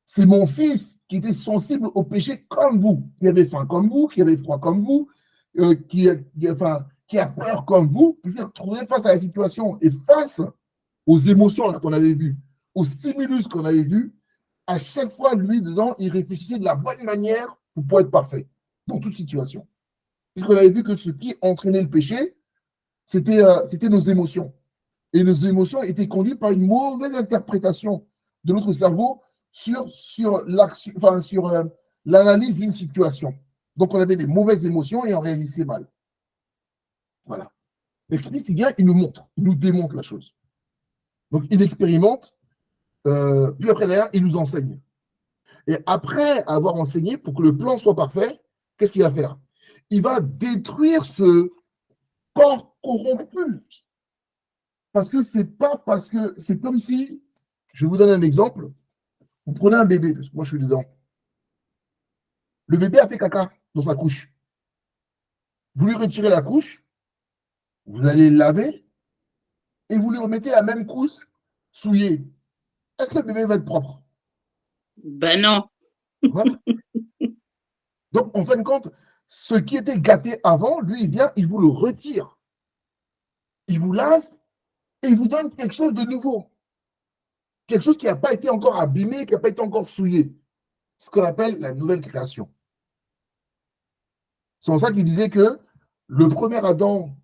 C'est mon fils qui était sensible au péché comme vous, qui avait faim comme vous, qui avait froid comme vous, qui a peur comme vous, qui s'est retrouvé face à la situation et face aux émotions qu'on avait vues, aux stimulus qu'on avait vus. À chaque fois, lui, dedans, il réfléchissait de la bonne manière pour pouvoir être parfait dans toute situation. Puisqu'on avait vu que ce qui entraînait le péché, c'était nos émotions. Et nos émotions étaient conduites par une mauvaise interprétation de notre cerveau sur l'analyse d'une situation. Donc, on avait des mauvaises émotions et on réalisait mal. Voilà. Mais Christ, il vient, il nous montre, il nous démontre la chose. Donc, il expérimente, puis après, derrière, il nous enseigne. Et après avoir enseigné, pour que le plan soit parfait, qu'est-ce qu'il va faire? Il va détruire ce corps corrompu. Parce que c'est comme si, je vous donne un exemple, vous prenez un bébé, parce que moi je suis dedans. Le bébé a fait caca dans sa couche. Vous lui retirez la couche, vous allez le laver, et vous lui remettez la même couche souillée. Est-ce que le bébé va être propre? Ben non. Voilà. Donc, en fin de compte, ce qui était gâté avant, lui, il vient, il vous le retire. Il vous lave et il vous donne quelque chose de nouveau. Quelque chose qui n'a pas été encore abîmé, qui n'a pas été encore souillé. Ce qu'on appelle la nouvelle création. C'est pour ça qu'il disait que le premier Adam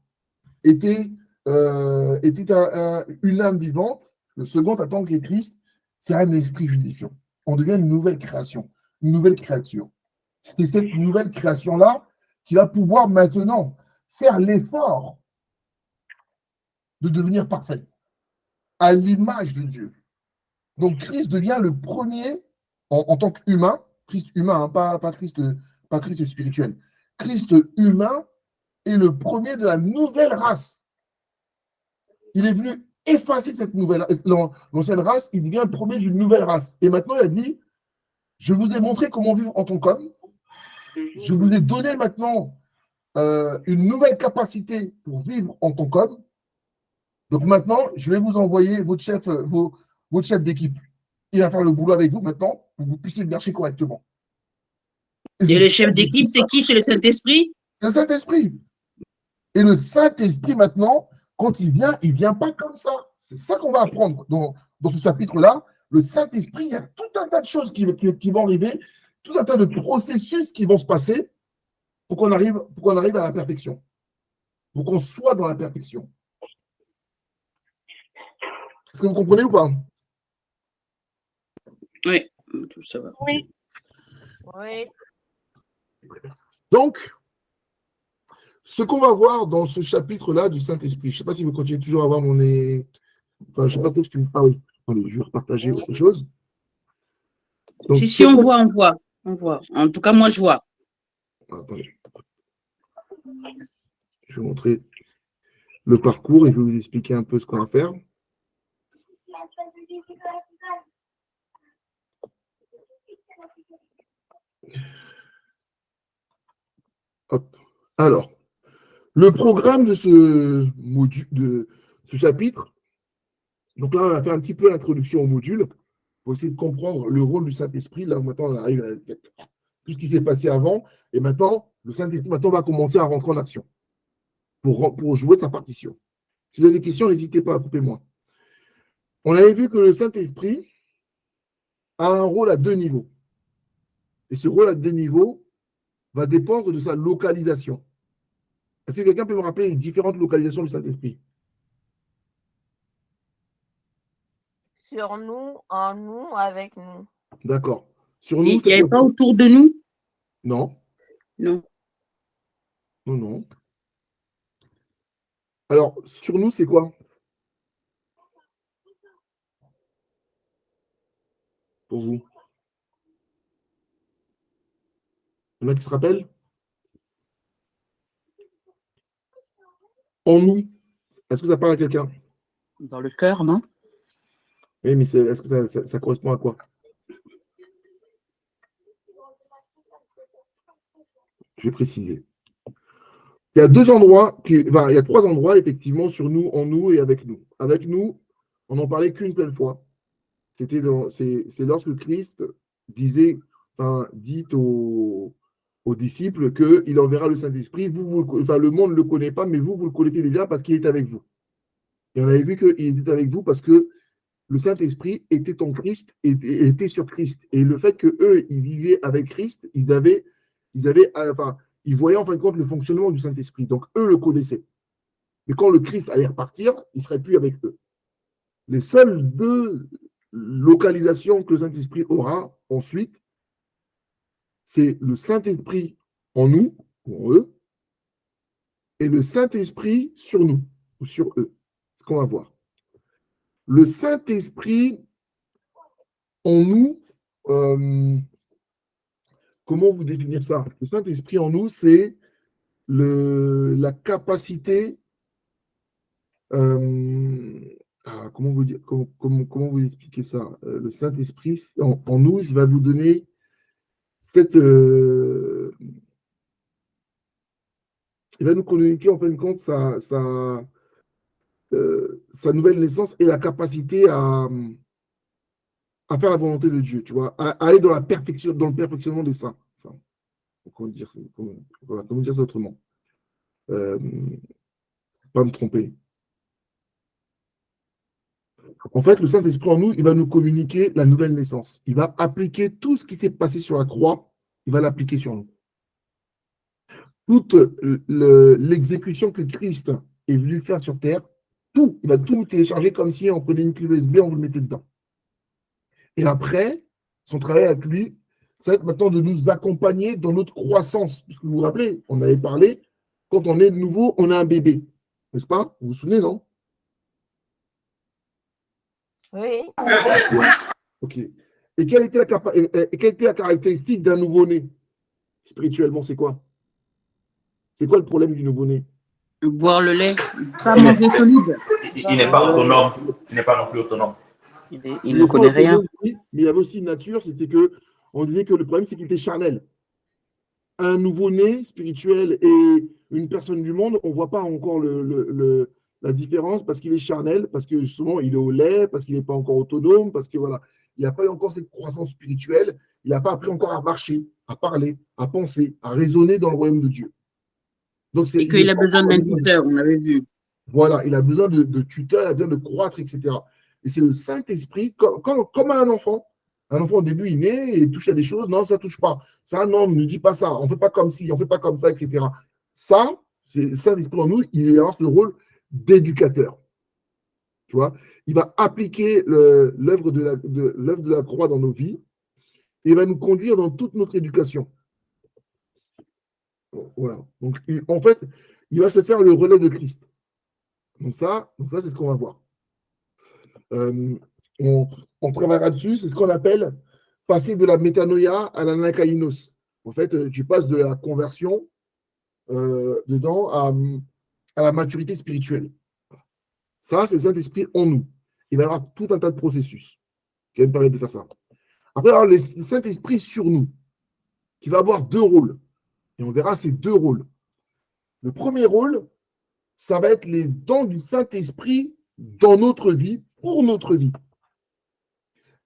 était une âme vivante, le second Adam qui est Christ, c'est un esprit vivifiant. On devient une nouvelle création, une nouvelle créature. C'est cette nouvelle création-là qui va pouvoir maintenant faire l'effort de devenir parfait, à l'image de Dieu. Donc Christ devient le premier, en tant qu'humain, Christ humain, hein, pas Christ spirituel. Christ humain est le premier de la nouvelle race. Il est venu effacer cette nouvelle, l'ancienne race, il devient le premier d'une nouvelle race. Et maintenant, il a dit, je vous ai montré comment vivre en tant qu'homme, Je vous ai donné maintenant une nouvelle capacité pour vivre en tant qu'homme. Donc maintenant, je vais vous envoyer votre chef d'équipe. Il va faire le boulot avec vous maintenant pour que vous puissiez marcher correctement. Et le chef d'équipe, c'est qui chez le Saint-Esprit? C'est le Saint-Esprit. Et le Saint-Esprit, maintenant, quand il vient pas comme ça. C'est ça qu'on va apprendre dans ce chapitre-là. Le Saint-Esprit, il y a tout un tas de choses qui vont arriver, tout un tas de processus qui vont se passer pour qu'on arrive à la perfection. Pour qu'on soit dans la perfection. Est-ce que vous comprenez ou pas? Oui, ça va. Oui. Oui. Donc, ce qu'on va voir dans ce chapitre-là du Saint-Esprit, je ne sais pas si vous continuez toujours à voir mon... Enfin, je ne sais pas trop si tu me parles. Allez, je vais repartager autre chose. Donc, si, on voit. En tout cas, moi, je vois. Attendez. Je vais montrer le parcours et je vais vous expliquer un peu ce qu'on va faire. Hop. Alors, le programme de ce module, de ce chapitre, donc là, on va faire un petit peu l'introduction au module pour essayer de comprendre le rôle du Saint-Esprit. Là, maintenant, on arrive à tout ce qui s'est passé avant. Et maintenant, le Saint-Esprit va commencer à rentrer en action pour jouer sa partition. Si vous avez des questions, n'hésitez pas à couper moi. On avait vu que le Saint-Esprit a un rôle à 2 niveaux. Et ce rôle à 2 niveaux va dépendre de sa localisation. Est-ce que quelqu'un peut me rappeler les différentes localisations du Saint-Esprit? Sur nous, en nous, avec nous. D'accord. Sur nous, il n'y avait pas autour de nous? Non. Non. Non, non. Alors, sur nous, c'est quoi? Pour vous? Il y en a qui se rappellent? En nous. Est-ce que ça parle à quelqu'un? Dans le cœur, non? Oui, mais est-ce que ça correspond à quoi? Je vais préciser. Il y a 2 endroits, il y a 3 endroits, effectivement, sur nous, en nous et avec nous. Avec nous, on n'en parlait qu'une seule fois. C'est lorsque Christ dit aux disciples qu'il enverra le Saint-Esprit. Le monde ne le connaît pas, mais vous le connaissez déjà parce qu'il est avec vous. Et on avait vu qu'il était avec vous parce que le Saint-Esprit était en Christ et était sur Christ. Et le fait qu'eux, ils vivaient avec Christ, ils voyaient en fin de compte le fonctionnement du Saint-Esprit. Donc, eux le connaissaient. Mais quand le Christ allait repartir, il ne serait plus avec eux. Les seules 2 localisations que le Saint-Esprit aura ensuite, c'est le Saint-Esprit en nous, en eux, et le Saint-Esprit sur nous, ou sur eux. C'est ce qu'on va voir. Le Saint-Esprit en nous, comment vous définir ça? Le Saint-Esprit en nous, c'est la capacité, comment vous expliquer ça? Le Saint-Esprit en nous, il va vous donner il va nous communiquer en fin de compte sa nouvelle naissance et la capacité à faire la volonté de Dieu, tu vois, à aller dans le perfectionnement des saints. Enfin, comment dire ça autrement? Pas me tromper. En fait, le Saint-Esprit en nous, il va nous communiquer la nouvelle naissance. Il va appliquer tout ce qui s'est passé sur la croix, il va l'appliquer sur nous. Toute l'exécution que Christ est venu faire sur terre, il va tout télécharger comme si on prenait une clé USB, on vous le mettait dedans. Et après, son travail avec lui, ça va être maintenant de nous accompagner dans notre croissance. Parce que vous vous rappelez, on avait parlé, quand on est nouveau, on a un bébé. N'est-ce pas? Vous vous souvenez, non? Oui. Ouais. Ok. Et quelle était la caractéristique d'un nouveau-né? Spirituellement, c'est quoi? C'est quoi le problème du nouveau-né? Boire le lait, pas manger solide. Il n'est pas autonome. Il n'est pas non plus autonome. Il ne connaît rien. Mais il y avait aussi une nature, c'était que on disait que le problème, c'est qu'il était charnel. un nouveau-né spirituel et une personne du monde, on ne voit pas encore la différence parce qu'il est charnel, parce que justement il est au lait, parce qu'il n'est pas encore autonome, parce que voilà, il n'a pas eu encore cette croissance spirituelle, il n'a pas appris encore à marcher, à parler, à penser, à raisonner dans le royaume de Dieu. Donc Et qu'il a besoin d'un tuteur, on avait vu. Voilà, il a besoin de tuteurs, il a besoin de croître, etc. Et c'est le Saint-Esprit, comme un enfant. Un enfant, au début, il naît et il touche à des choses. Non, ça ne touche pas. Ça, non, ne dis pas ça. On ne fait pas comme ci, on ne fait pas comme ça, etc. Ça, c'est le Saint-Esprit en nous, il a le rôle d'éducateur. Tu vois, il va appliquer l'œuvre de la croix dans nos vies et il va nous conduire dans toute notre éducation. Voilà. Donc, en fait, il va se faire le relais de Christ. Donc ça c'est ce qu'on va voir. On travaillera dessus, c'est ce qu'on appelle passer de la métanoïa à l'anakainos. En fait, tu passes de la conversion dedans à la maturité spirituelle. Ça, c'est le Saint-Esprit en nous. Il va y avoir tout un tas de processus qui va nous permettre de faire ça. Après, alors, le Saint-Esprit sur nous, qui va avoir deux rôles. Et on verra ces deux rôles. Le premier rôle, ça va être les dons du Saint-Esprit dans notre vie, pour notre vie.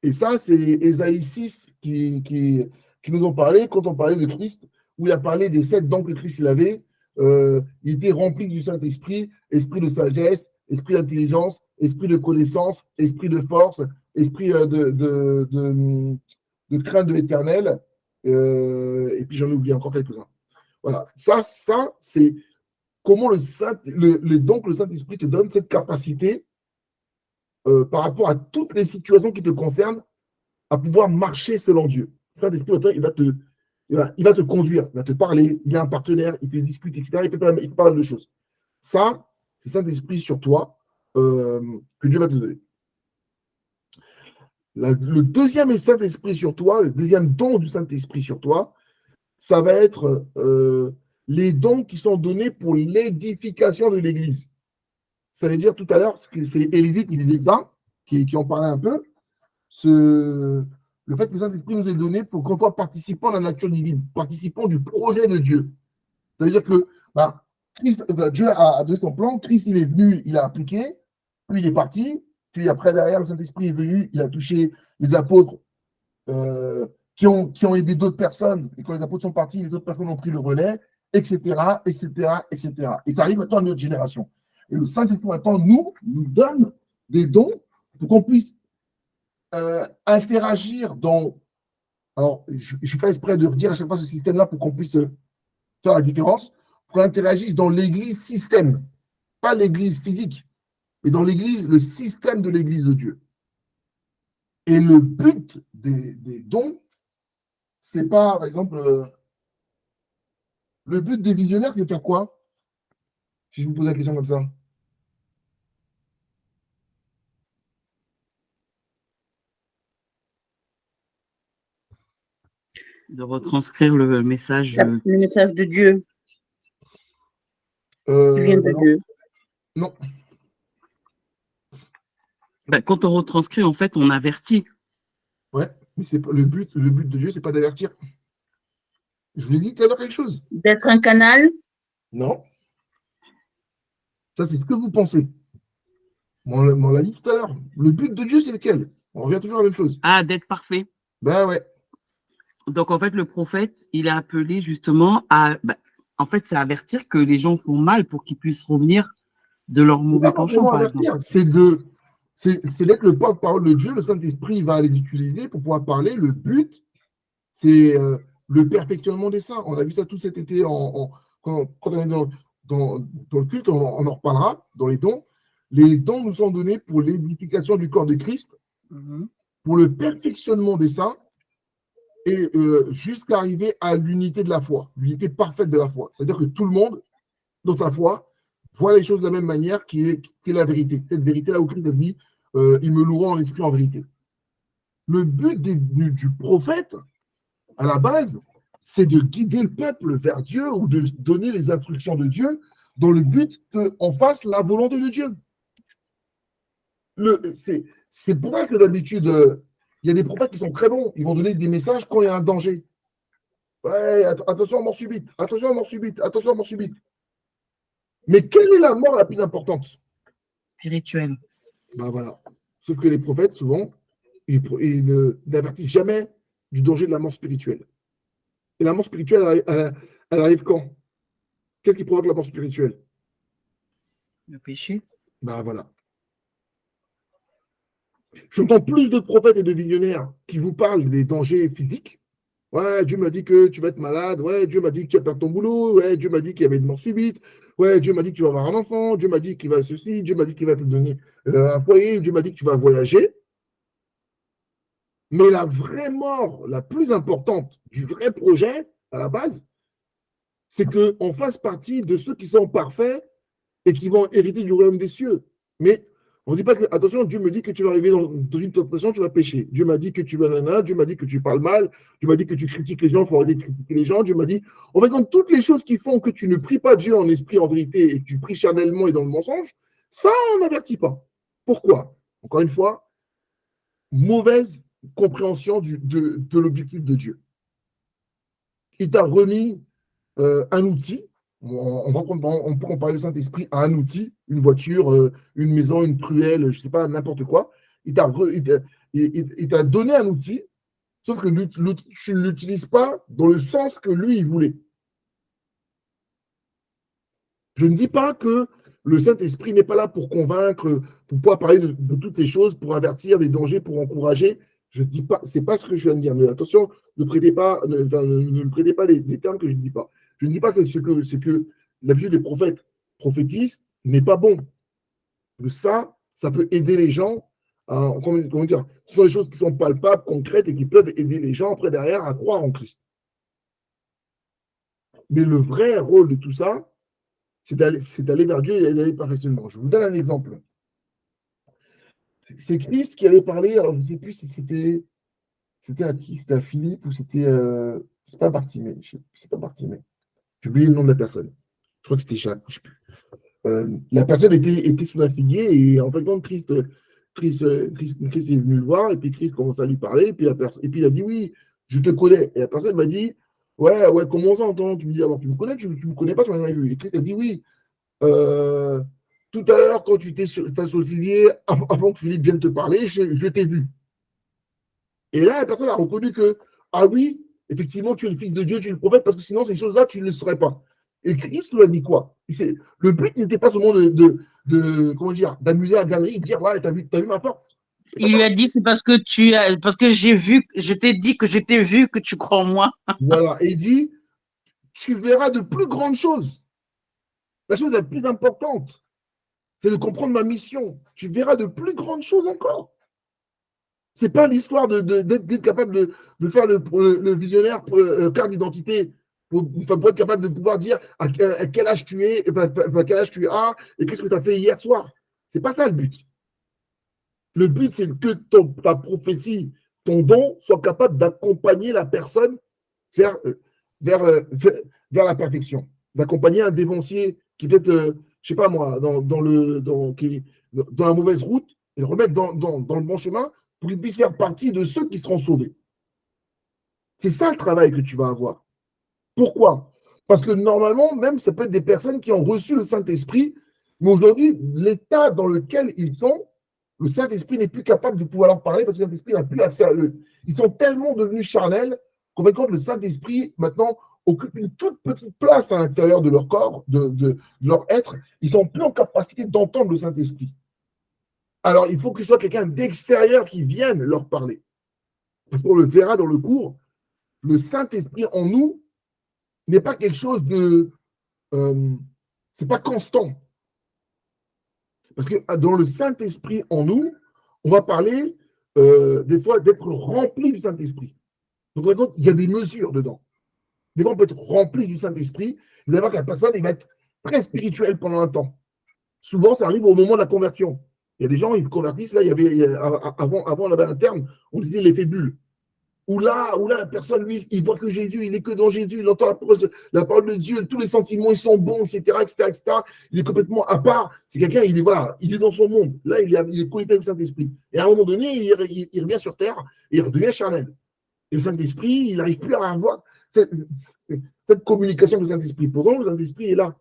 Et ça, c'est Ésaïe 6 qui nous ont parlé quand on parlait de Christ, où il a parlé des 7 dons que Christ avait. Il était rempli du Saint-Esprit, esprit de sagesse, esprit d'intelligence, esprit de connaissance, esprit de force, esprit de crainte de l'Éternel. Et puis j'en ai oublié encore quelques-uns. Voilà, ça c'est comment les dons que le Saint-Esprit te donne, cette capacité par rapport à toutes les situations qui te concernent, à pouvoir marcher selon Dieu. Le Saint-Esprit, il va te conduire, il va te parler, il a un partenaire, il peut discuter, etc. Il peut parler de choses. Ça, c'est le Saint-Esprit sur toi que Dieu va te donner. Le deuxième Saint-Esprit sur toi, le deuxième don du Saint-Esprit sur toi, ça va être les dons qui sont donnés pour l'édification de l'Église. Ça veut dire tout à l'heure, c'est Élisée qui disait ça, qui en parlait un peu, le fait que le Saint-Esprit nous est donné pour qu'on soit participant de la nature divine, participant du projet de Dieu. Ça veut dire que Dieu a donné son plan, Christ il est venu, il a appliqué, puis il est parti, puis après derrière le Saint-Esprit est venu, il a touché les apôtres qui ont aidé d'autres personnes, et quand les apôtres sont partis, les autres personnes ont pris le relais, etc., etc., etc. Et ça arrive maintenant à notre génération. Et le Saint-Esprit maintenant nous donne des dons pour qu'on puisse interagir dans. Alors, je ne suis pas exprès de redire à chaque fois ce système-là pour qu'on puisse faire la différence, qu'on interagisse dans l'église système, pas l'église physique, mais dans l'église, le système de l'église de Dieu. Et le but des dons, c'est pas, par exemple, le but des visionnaires, c'est de faire quoi? Si je vous pose la question comme ça. De retranscrire le message. Le message de Dieu. Qui vient de Dieu. Non. Ben, quand on retranscrit, en fait, on avertit. Ouais, mais c'est pas le but de Dieu, c'est pas d'avertir. Je vous ai dit tout à l'heure quelque chose. D'être un canal? Non. Ça, c'est ce que vous pensez. On l'a dit tout à l'heure. Le but de Dieu, c'est lequel? On revient toujours à la même chose. Ah, d'être parfait. Ben ouais. Donc, en fait, le prophète, il est appelé justement à. En fait, c'est avertir que les gens font mal pour qu'ils puissent revenir de leur mauvais penchant, par exemple. C'est d'être le porte-parole de Dieu. Le Saint-Esprit va les utiliser pour pouvoir parler. Le but, c'est le perfectionnement des saints. On a vu ça tout cet été quand on est dans le culte, on en reparlera dans les dons. Les dons nous sont donnés pour l'édification du corps de Christ, pour le perfectionnement des saints, et jusqu'à arriver à l'unité de la foi, l'unité parfaite de la foi. C'est-à-dire que tout le monde, dans sa foi, voit les choses de la même manière qui est la vérité. Cette vérité-là où Christ a dit ils me loueront en esprit en vérité. Le but du prophète, à la base, c'est de guider le peuple vers Dieu ou de donner les instructions de Dieu dans le but qu'on fasse la volonté de Dieu. C'est pour ça que d'habitude, il y a des prophètes qui sont très bons. Ils vont donner des messages quand il y a un danger. Ouais, attention à mort subite, attention à mort subite, attention à mort subite. Mais quelle est la mort la plus importante? Spirituel. Ben voilà. Sauf que les prophètes, souvent, ils n'avertissent jamais du danger de la mort spirituelle. Et la mort spirituelle, elle arrive quand? Qu'est-ce qui provoque la mort spirituelle? Le péché. Ben voilà. J'entends plus de prophètes et de visionnaires qui vous parlent des dangers physiques. Ouais, Dieu m'a dit que tu vas être malade. Ouais, Dieu m'a dit que tu vas perdre ton boulot. Ouais, Dieu m'a dit qu'il y avait une mort subite. Ouais, Dieu m'a dit que tu vas avoir un enfant. Dieu m'a dit qu'il va ceci. Dieu m'a dit qu'il va te donner un foyer. Dieu m'a dit que tu vas voyager. Mais la vraie mort, la plus importante du vrai projet, à la base, c'est qu'on fasse partie de ceux qui sont parfaits et qui vont hériter du royaume des cieux. Mais on ne dit pas que, attention, Dieu me dit que tu vas arriver dans une tentation, tu vas pécher. Dieu m'a dit que tu vas nana, Dieu m'a dit que tu parles mal, Dieu m'a dit que tu critiques les gens, il faut arrêter de critiquer les gens, Dieu m'a dit, on va compte toutes les choses qui font que tu ne pries pas Dieu en esprit, en vérité, et que tu pries charnellement et dans le mensonge, ça, on n'avertit pas. Pourquoi? Encore une fois, mauvaise compréhension de l'objectif de Dieu. Il t'a remis un outil. On peut comparer le Saint-Esprit à un outil, une voiture, une maison, une truelle, je ne sais pas, n'importe quoi. Il t'a donné un outil, sauf que l'outil, tu ne l'utilises pas dans le sens que lui, il voulait. Je ne dis pas que le Saint-Esprit n'est pas là pour convaincre, pour pouvoir parler de toutes ces choses, pour avertir des dangers, pour encourager. Je ne dis pas, c'est pas ce que je viens de dire. Mais attention, ne prêtez pas, ne prêtez pas les termes que je ne dis pas. Je ne dis pas que ce que l'habitude des prophètes prophétisent n'est pas bon. Ça peut aider les gens. Comment dire, ce sont des choses qui sont palpables, concrètes et qui peuvent aider les gens après derrière à croire en Christ. Mais le vrai rôle de tout ça, c'est d'aller vers Dieu et d'aller perfectionnement. Je vous donne un exemple. C'est Christ qui avait parlé, alors je ne sais plus si c'était à qui, c'était à Philippe ou c'était. C'est pas Bartimée. C'est pas Bartimée. J'ai oublié le nom de la personne. Je crois que c'était Jacques, je ne sais plus. La personne était sous un figuier et en fait, quand Christ est venu le voir et puis Christ commence à lui parler et puis il a dit oui, je te connais. Et la personne m'a dit ouais, comment ça entend? Tu me dis alors tu me connais, tu me connais pas, tu m'as jamais vu. Et Christ a dit oui. Tout à l'heure, quand tu étais sur le figuier, avant que Philippe vienne te parler, je t'ai vu. Et là, la personne a reconnu que, ah oui, effectivement, tu es le fils de Dieu, tu es le prophète, parce que sinon, ces choses-là, tu ne le saurais pas. Et Christ lui a dit quoi? Le but n'était pas seulement comment dire, d'amuser la galerie, de dire, ouais, t'as vu ma force. Il lui a dit, c'est parce que je t'ai dit que je t'ai vu que tu crois en moi. Voilà, et il dit, tu verras de plus grandes choses. La chose la plus importante, c'est de comprendre ma mission. Tu verras de plus grandes choses encore. Ce n'est pas l'histoire d'être capable de faire le visionnaire carte d'identité pour être capable de pouvoir dire à quel âge tu es, quel âge tu as et qu'est-ce que tu as fait hier soir. Ce n'est pas ça le but. Le but, c'est que ta prophétie, ton don, soit capable d'accompagner la personne vers la perfection. D'accompagner un dévancier qui peut être, je ne sais pas moi, dans la mauvaise route et le remettre dans le bon chemin pour qu'il puisse faire partie de ceux qui seront sauvés. C'est ça le travail que tu vas avoir. Pourquoi? Parce que normalement, même, ça peut être des personnes qui ont reçu le Saint-Esprit, mais aujourd'hui, l'état dans lequel ils sont, le Saint-Esprit n'est plus capable de pouvoir leur parler parce que le Saint-Esprit n'a plus accès à eux. Ils sont tellement devenus charnels qu'en fait, le Saint-Esprit, maintenant, occupe une toute petite place à l'intérieur de leur corps, de leur être. Ils sont plus en capacité d'entendre le Saint-Esprit. Alors, il faut que ce soit quelqu'un d'extérieur qui vienne leur parler. Parce qu'on le verra dans le cours, le Saint-Esprit en nous n'est pas quelque chose de... c'est pas constant. Parce que dans le Saint-Esprit en nous, on va parler des fois d'être rempli du Saint-Esprit. Donc, il y a des mesures dedans. Des fois, on peut être rempli du Saint-Esprit. Vous allez voir que la personne il va être très spirituelle pendant un temps. Souvent, ça arrive au moment de la conversion. Il y a des gens, ils convertissent, là, avant, on avait un terme, on disait l'effet bulle. Où là, la personne, lui, il voit que Jésus, il n'est que dans Jésus, il entend la parole de Dieu, tous les sentiments, ils sont bons, etc., etc. Il est complètement à part. C'est quelqu'un, il est dans son monde. Là, il est connecté avec le Saint-Esprit. Et à un moment donné, il revient sur terre et il redevient charnel. Et le Saint-Esprit, il n'arrive plus à avoir cette communication du Saint-Esprit. Pourtant, le Saint-Esprit est là.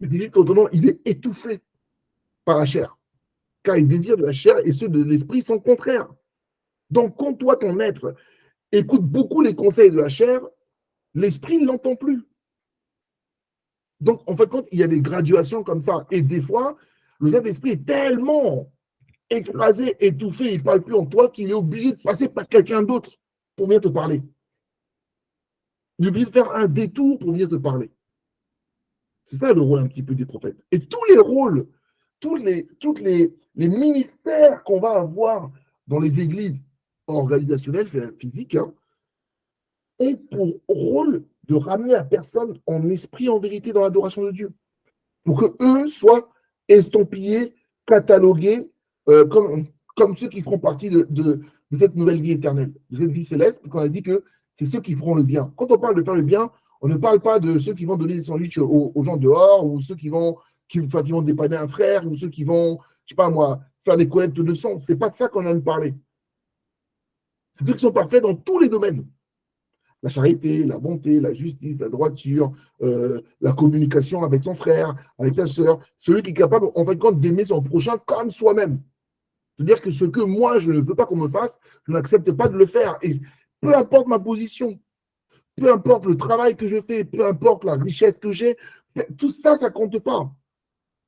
Mais c'est juste qu'autrement, il est étouffé par la chair. Car les désirs de la chair et ceux de l'esprit sont contraires. Donc, quand toi, ton être, écoute beaucoup les conseils de la chair, l'esprit ne l'entend plus. Donc, en fait, il y a des graduations comme ça. Et des fois, le Saint-Esprit est tellement écrasé, étouffé, il ne parle plus en toi qu'il est obligé de passer par quelqu'un d'autre pour venir te parler. Il est obligé de faire un détour pour venir te parler. C'est ça le rôle un petit peu des prophètes. Et tous les rôles, tous les ministères qu'on va avoir dans les églises organisationnelles, physiques, hein, ont pour rôle de ramener la personne en esprit, en vérité, dans l'adoration de Dieu. Pour qu'eux soient estampillés, catalogués, comme ceux qui feront partie de cette nouvelle vie éternelle, de cette vie céleste, qu'on a dit que c'est ceux qui feront le bien. Quand on parle de faire le bien, on ne parle pas de ceux qui vont donner des sandwichs aux gens dehors, ou ceux qui vont dépanner un frère, ou ceux qui vont, je sais pas moi, faire des collectes de sang. C'est pas de ça qu'on a à parler. C'est ceux qui sont parfaits dans tous les domaines. La charité, la bonté, la justice, la droiture, la communication avec son frère, avec sa sœur, celui qui est capable, en fin de compte, d'aimer son prochain comme soi-même. C'est-à-dire que ce que moi, je ne veux pas qu'on me fasse, je n'accepte pas de le faire. Et peu importe ma position, peu importe le travail que je fais, peu importe la richesse que j'ai, tout ça, ça ne compte pas.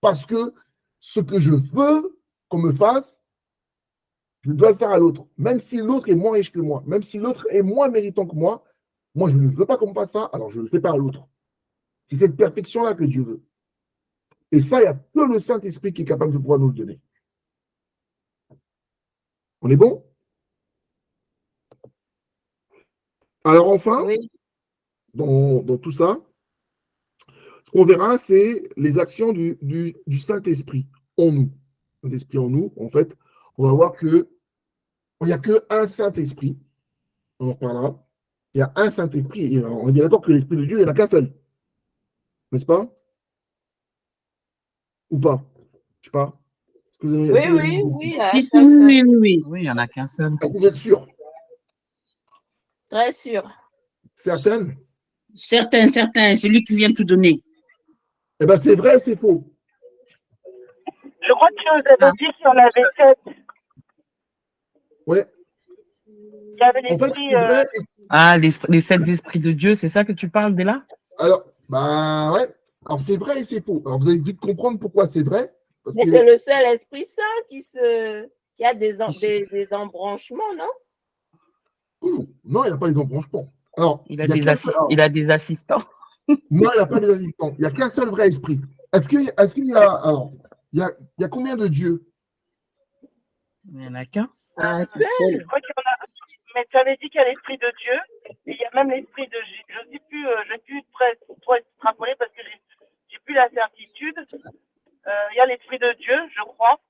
Parce que ce que je veux qu'on me fasse, je dois le faire à l'autre. Même si l'autre est moins riche que moi, même si l'autre est moins méritant que moi, je ne veux pas qu'on me fasse ça, alors je ne le fais pas à l'autre. C'est cette perfection-là que Dieu veut. Et ça, il n'y a que le Saint-Esprit qui est capable de pouvoir nous le donner. On est bon? Alors enfin, Oui. dans tout ça, ce qu'on verra, c'est les actions du Saint-Esprit en nous. Saint-Esprit en nous, en fait, on va voir qu'il n'y a qu'un Saint-Esprit. On en reparlera. Il y a un Saint-Esprit. Et on est bien d'accord que l'Esprit de Dieu, il n'y en a qu'un seul. N'est-ce pas? Ou pas? Je ne sais pas. Oui, Oui. Oui, il n'y en a qu'un seul. Est-ce que vous êtes sûr? très sûr. Certaines? Certain, celui qui vient tout donner. Eh bien, c'est vrai, c'est faux. Je crois que tu nous avais dit qu'il y en avait 7. Ouais. Il y avait En fait, l'esprit. c'est vrai. Ah, les 7 esprits de Dieu, c'est ça que tu parles, Della? Alors, bah ouais. Alors, c'est vrai et c'est faux. Alors, vous avez dû comprendre pourquoi c'est vrai. Parce Mais que... c'est le seul Esprit Saint qui a des embranchements, non? Non, il n'a pas les embranchements. Alors, Il a des assistants. Non, il n'a pas des assistants. Il n'y a qu'un seul vrai esprit. Est-ce qu'il y a. Alors, il y a combien de dieux? Il n'y en a qu'un. Ah, c'est Je seul. crois qu'il y en a. Mais tu avais dit qu'il y a l'esprit de Dieu. Et il y a même l'esprit de. Je ne sais plus, je vais plus trop extrapoler parce que j'ai plus la certitude. Il y a l'esprit de Dieu, je crois.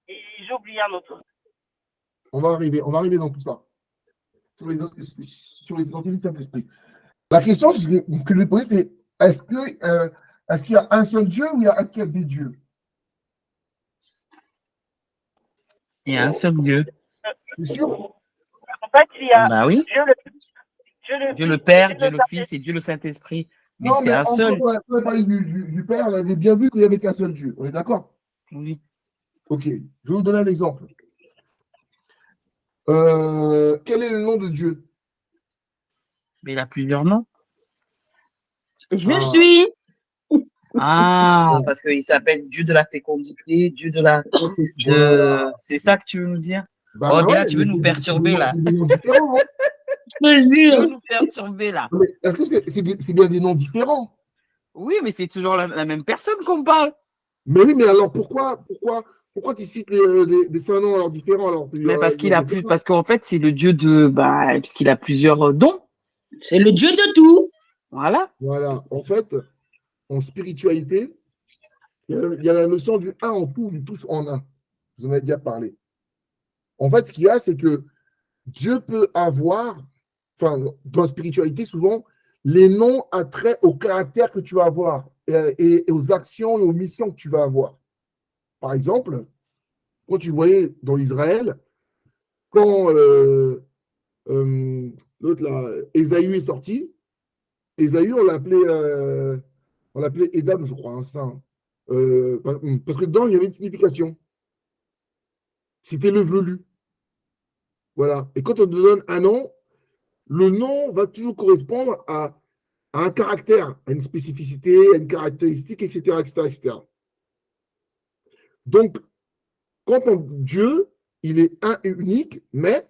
Et j'ai oublié un autre. On va arriver dans tout ça. Sur les identités du Saint-Esprit. La question que je vais poser, c'est est-ce qu'il y a un seul Dieu ou est-ce qu'il y a des dieux? Il y a un seul Dieu. C'est sûr? En fait, il y a Bah oui. Dieu le Père, Dieu le Fils et Dieu le Saint-Esprit. Mais Non, c'est un seul. On a parlé du Père, on avait bien vu qu'il n'y avait qu'un seul Dieu. On est d'accord? Oui. Ok, je vais vous donner un exemple. Quel est le nom de Dieu? Mais il a plusieurs noms. Je suis. Ah, parce qu'il s'appelle Dieu de la fécondité, Dieu de la. C'est ça que tu veux nous dire? Bah, Là, ouais, tu veux nous perturber là. C'est des noms différents. Hein. Je te Tu veux jure. nous perturber là. Est-ce que c'est bien des noms différents? Oui, mais c'est toujours la même personne qu'on parle. Mais oui, mais alors pourquoi tu cites des noms alors différents alors? Mais parce qu'en fait, c'est le Dieu de. Parce qu'il a plusieurs dons. C'est le Dieu de tout. Voilà. Voilà. En fait, en spiritualité, il y a la notion du un en tout, du tous en un. Vous en avez déjà parlé. En fait, ce qu'il y a, c'est que Dieu peut avoir, enfin, dans la spiritualité, souvent, les noms attraient au caractère que tu vas avoir et aux actions et aux missions que tu vas avoir. Par exemple, quand tu voyais dans Israël, quand l'autre là, Ésaü est sorti. Ésaü, on l'appelait Édam, je crois, hein, c'est ça. Hein. Parce que dedans, il y avait une signification. C'était le velu. Voilà. Et quand on te donne un nom, le nom va toujours correspondre à un caractère, à une spécificité, à une caractéristique, etc., etc., etc. Donc, Dieu, il est un et unique, mais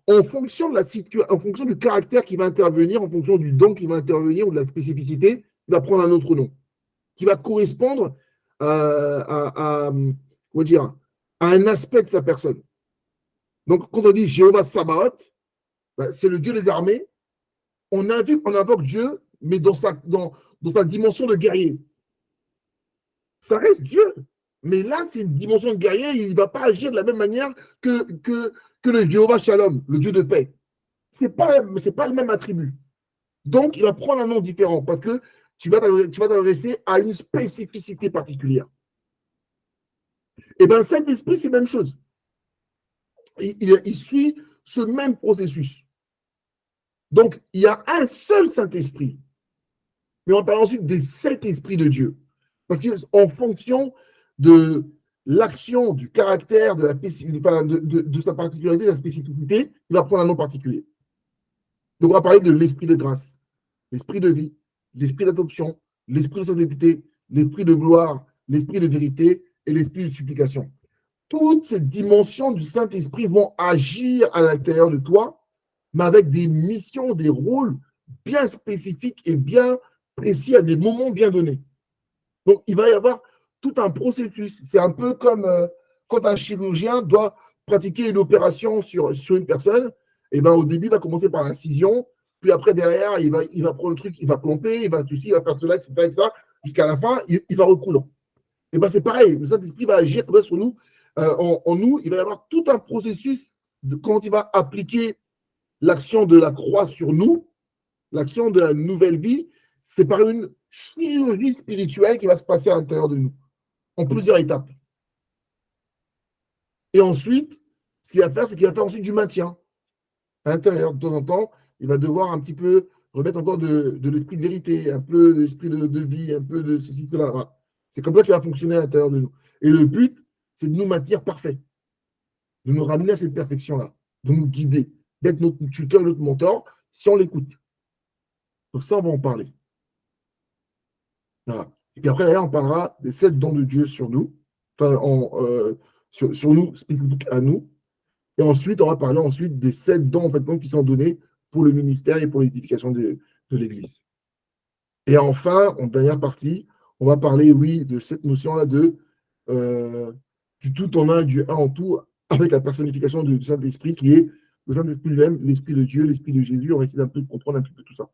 en fonction de la situation, en fonction du caractère qui va intervenir, en fonction du don qui va intervenir ou de la spécificité, il va prendre un autre nom qui va correspondre comment dire, à un aspect de sa personne. Donc, quand on dit Jéhovah Sabaoth, ben, c'est le Dieu des armées. On invoque Dieu, mais dans sa dimension de guerrier. Ça reste Dieu. Mais là, c'est une dimension de guerrier. Il ne va pas agir de la même manière que le Jéhovah Shalom, le Dieu de paix. Ce n'est pas le même attribut. Donc, il va prendre un nom différent parce que tu vas t'adresser à une spécificité particulière. Et bien, le Saint-Esprit, c'est la même chose. Il suit ce même processus. Donc, il y a un seul Saint-Esprit. Mais on parle ensuite des 7 esprits de Dieu. Parce qu'en fonction de l'action, du caractère, de sa particularité, de sa spécificité, il va prendre un nom particulier. Donc, on va parler de l'esprit de grâce, l'esprit de vie, l'esprit d'adoption, l'esprit de sainteté, l'esprit de gloire, l'esprit de vérité et l'esprit de supplication. Toutes ces dimensions du Saint-Esprit vont agir à l'intérieur de toi, mais avec des missions, des rôles bien spécifiques et bien précis à des moments bien donnés. Donc, il va y avoir tout un processus. C'est un peu comme quand un chirurgien doit pratiquer une opération sur une personne. Et ben, au début, il va commencer par l'incision, puis après, derrière, il va prendre le truc, il va plomber, il va faire cela, etc., jusqu'à la fin, il va recoudre. Et ben, c'est pareil, le Saint-Esprit va agir comme ça sur nous. En nous, il va y avoir tout un processus de quand il va appliquer l'action de la croix sur nous, l'action de la nouvelle vie, c'est par une chirurgie spirituelle qui va se passer à l'intérieur de nous, en plusieurs étapes. Et ensuite, ce qu'il va faire, c'est qu'il va faire ensuite du maintien. À l'intérieur, de temps en temps, il va devoir un petit peu remettre encore de l'esprit de vérité, un peu de l'esprit de vie, un peu de ceci, cela. Voilà. C'est comme ça qu'il va fonctionner à l'intérieur de nous. Et le but, c'est de nous maintenir parfaits, de nous ramener à cette perfection-là, de nous guider, d'être notre tuteur, notre mentor, si on l'écoute. Donc ça, on va en parler. Voilà. Et puis après, on parlera des 7 dons de Dieu sur nous, enfin, sur nous, spécifiques à nous. Et ensuite, on va parler ensuite des 7 dons en fait, qui sont donnés pour le ministère et pour l'édification de l'Église. Et enfin, en dernière partie, on va parler, oui, de cette notion-là du tout en un, du un en tout, avec la personnification du Saint-Esprit, qui est le Saint-Esprit lui-même, l'Esprit de Dieu, l'Esprit de Jésus. On va essayer d'un peu de comprendre un petit peu tout ça.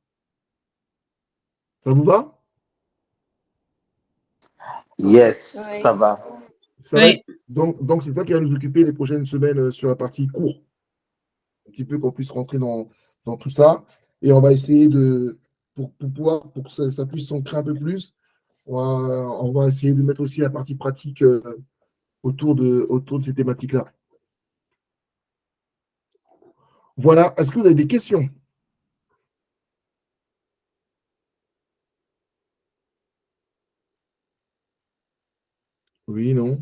Ça vous va? Yes, Oui. ça va. Oui. Donc, c'est ça qui va nous occuper les prochaines semaines sur la partie cours. Un petit peu qu'on puisse rentrer dans tout ça. Et on va essayer pour que ça puisse s'ancrer un peu plus, on va essayer de mettre aussi la partie pratique autour de ces thématiques-là. Voilà. Est-ce que vous avez des questions? Oui, non?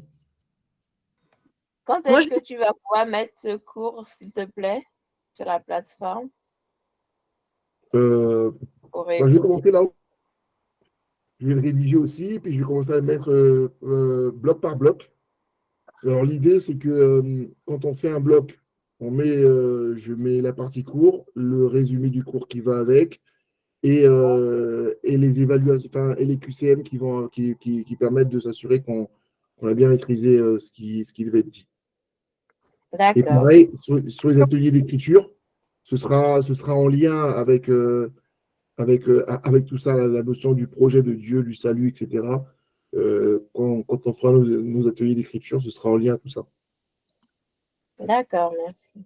Quand Moi, est-ce que tu vas pouvoir mettre ce cours, s'il te plaît, sur la plateforme pour Je vais écouter? commencer là. Je vais le rédiger aussi, puis je vais commencer à le mettre bloc par bloc. Alors, l'idée, c'est que quand on fait un bloc, je mets la partie cours, le résumé du cours qui va avec, et les évaluations, enfin, et les QCM qui permettent de s'assurer qu'on a bien maîtrisé ce qui devait être dit. Et D'accord. pareil, sur les ateliers d'écriture, ce sera en lien avec tout ça, la notion du projet de Dieu, du salut, etc. Quand on fera nos ateliers d'écriture, ce sera en lien à tout ça. D'accord, merci.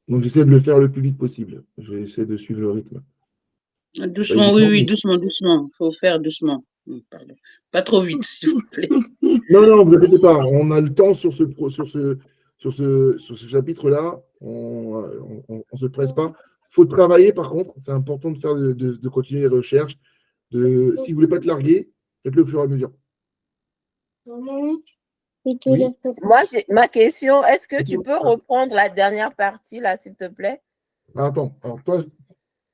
Donc, j'essaie de le faire le plus vite possible. J'essaie de suivre le rythme. Doucement, oui, doucement. Il faut faire doucement. Pardon. Pas trop vite, s'il vous plaît. Non, vous inquiétez pas. On a le temps sur ce chapitre-là. On ne se presse pas. faut travailler, par contre. C'est important de faire de continuer les recherches. Si vous ne voulez pas être largué, faites-le au fur et à mesure. Oui. Moi, ma question, est-ce que tu peux reprendre la dernière partie, là, s'il te plaît? Attends, alors toi,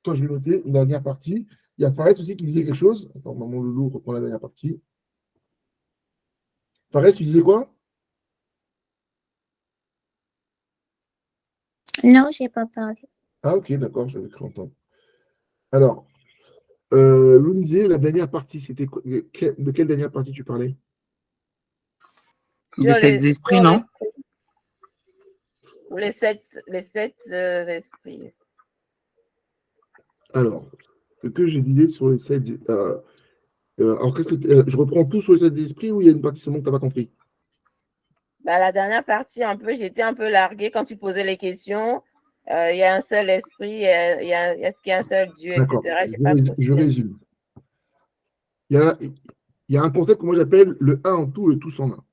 je vais noter une dernière partie. Il y a Fares aussi qui disait quelque chose. Attends, maman Loulou reprend la dernière partie. Fares, tu disais quoi? Non, je n'ai pas parlé. Ah, ok, d'accord, j'avais cru entendre. Alors, Lou disait, la dernière partie, c'était de quelle dernière partie tu parlais? Des 7 esprits, non? Ou les sept esprits. Alors, ce que j'ai dit sur les 7. Alors, qu'est-ce que je reprends tout sur les 7 esprits ou il y a une partie seulement que tu n'as pas compris? Bah, la dernière partie, j'étais un peu larguée quand tu posais les questions. Il y a un seul esprit, est-ce qu'il y a un seul Dieu, etc. Je résume. Il y a un concept que moi j'appelle le un en tout, le tous en un.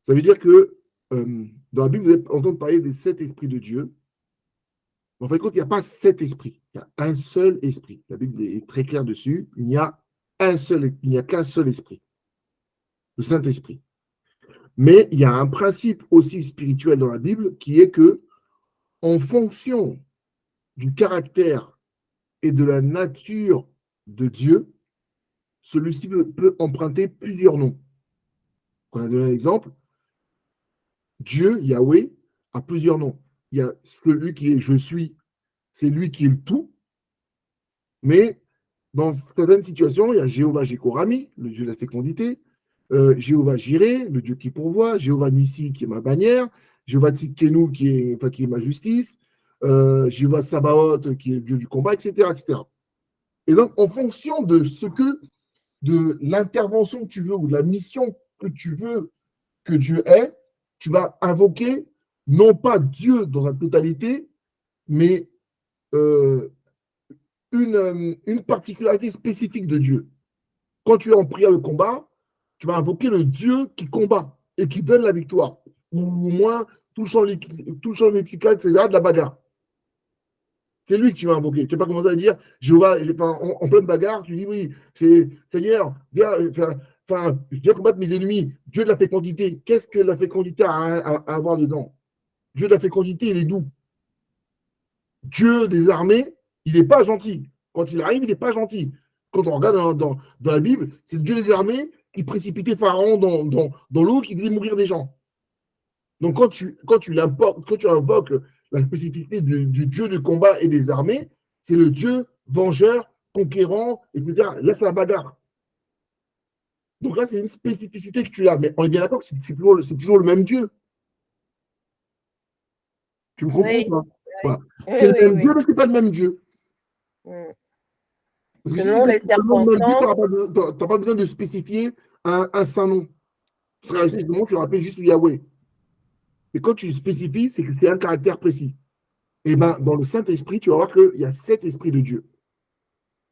Ça veut dire que dans la Bible, vous allez entendre parler des 7 esprits de Dieu. En fait, il n'y a pas 7 esprits. Il y a un seul esprit. La Bible est très claire dessus. Il n'y a qu'un seul esprit. Le Saint-Esprit. Mais il y a un principe aussi spirituel dans la Bible qui est que, en fonction du caractère et de la nature de Dieu, celui-ci peut emprunter plusieurs noms. On a donné un exemple. Dieu, Yahweh, a plusieurs noms. Il y a celui qui est je suis, c'est lui qui est le tout. Mais dans certaines situations, il y a Jéhovah Jékorami, le Dieu de la fécondité, Jéhovah Jireh, le Dieu qui pourvoit, Jéhovah Nissi, qui est ma bannière, Jéhovah Tzidkenu, qui est ma justice, Jéhovah Sabaoth, qui est le Dieu du combat, etc., etc. Et donc, en fonction de l'intervention que tu veux ou de la mission que tu veux que Dieu ait, tu vas invoquer non pas Dieu dans sa totalité, mais une particularité spécifique de Dieu. Quand tu es en prière de combat, tu vas invoquer le Dieu qui combat et qui donne la victoire. Ou au moins tout le champ lexical, etc., de la bagarre. C'est lui que tu vas invoquer. Tu ne vas pas commencer à dire Jéhovah, en pleine bagarre, tu dis oui, c'est Seigneur, viens combattre mes ennemis. Dieu de la fécondité. Qu'est-ce que la fécondité a à avoir dedans? Dieu de la fécondité, il est doux. Dieu des armées, il n'est pas gentil. Quand il arrive, il n'est pas gentil. Quand on regarde dans la Bible, c'est le Dieu des armées qui précipitait Pharaon dans l'eau, qui faisait mourir des gens. Donc, quand tu invoques la spécificité du Dieu du combat et des armées, c'est le Dieu vengeur, conquérant, etc. Là, c'est la bagarre. Donc là, c'est une spécificité que tu as. Mais on est bien d'accord que c'est toujours le même Dieu. Tu me comprends pas? Voilà. C'est le même Dieu, mais ce n'est pas le même Dieu. Selon les circonstances. Tu n'as pas besoin de spécifier un saint nom. Ce serait assez justement, tu rappelles juste Yahweh. Et quand tu spécifies, c'est que c'est un caractère précis. Et bien, dans le Saint-Esprit, tu vas voir qu'il y a 7 esprits de Dieu.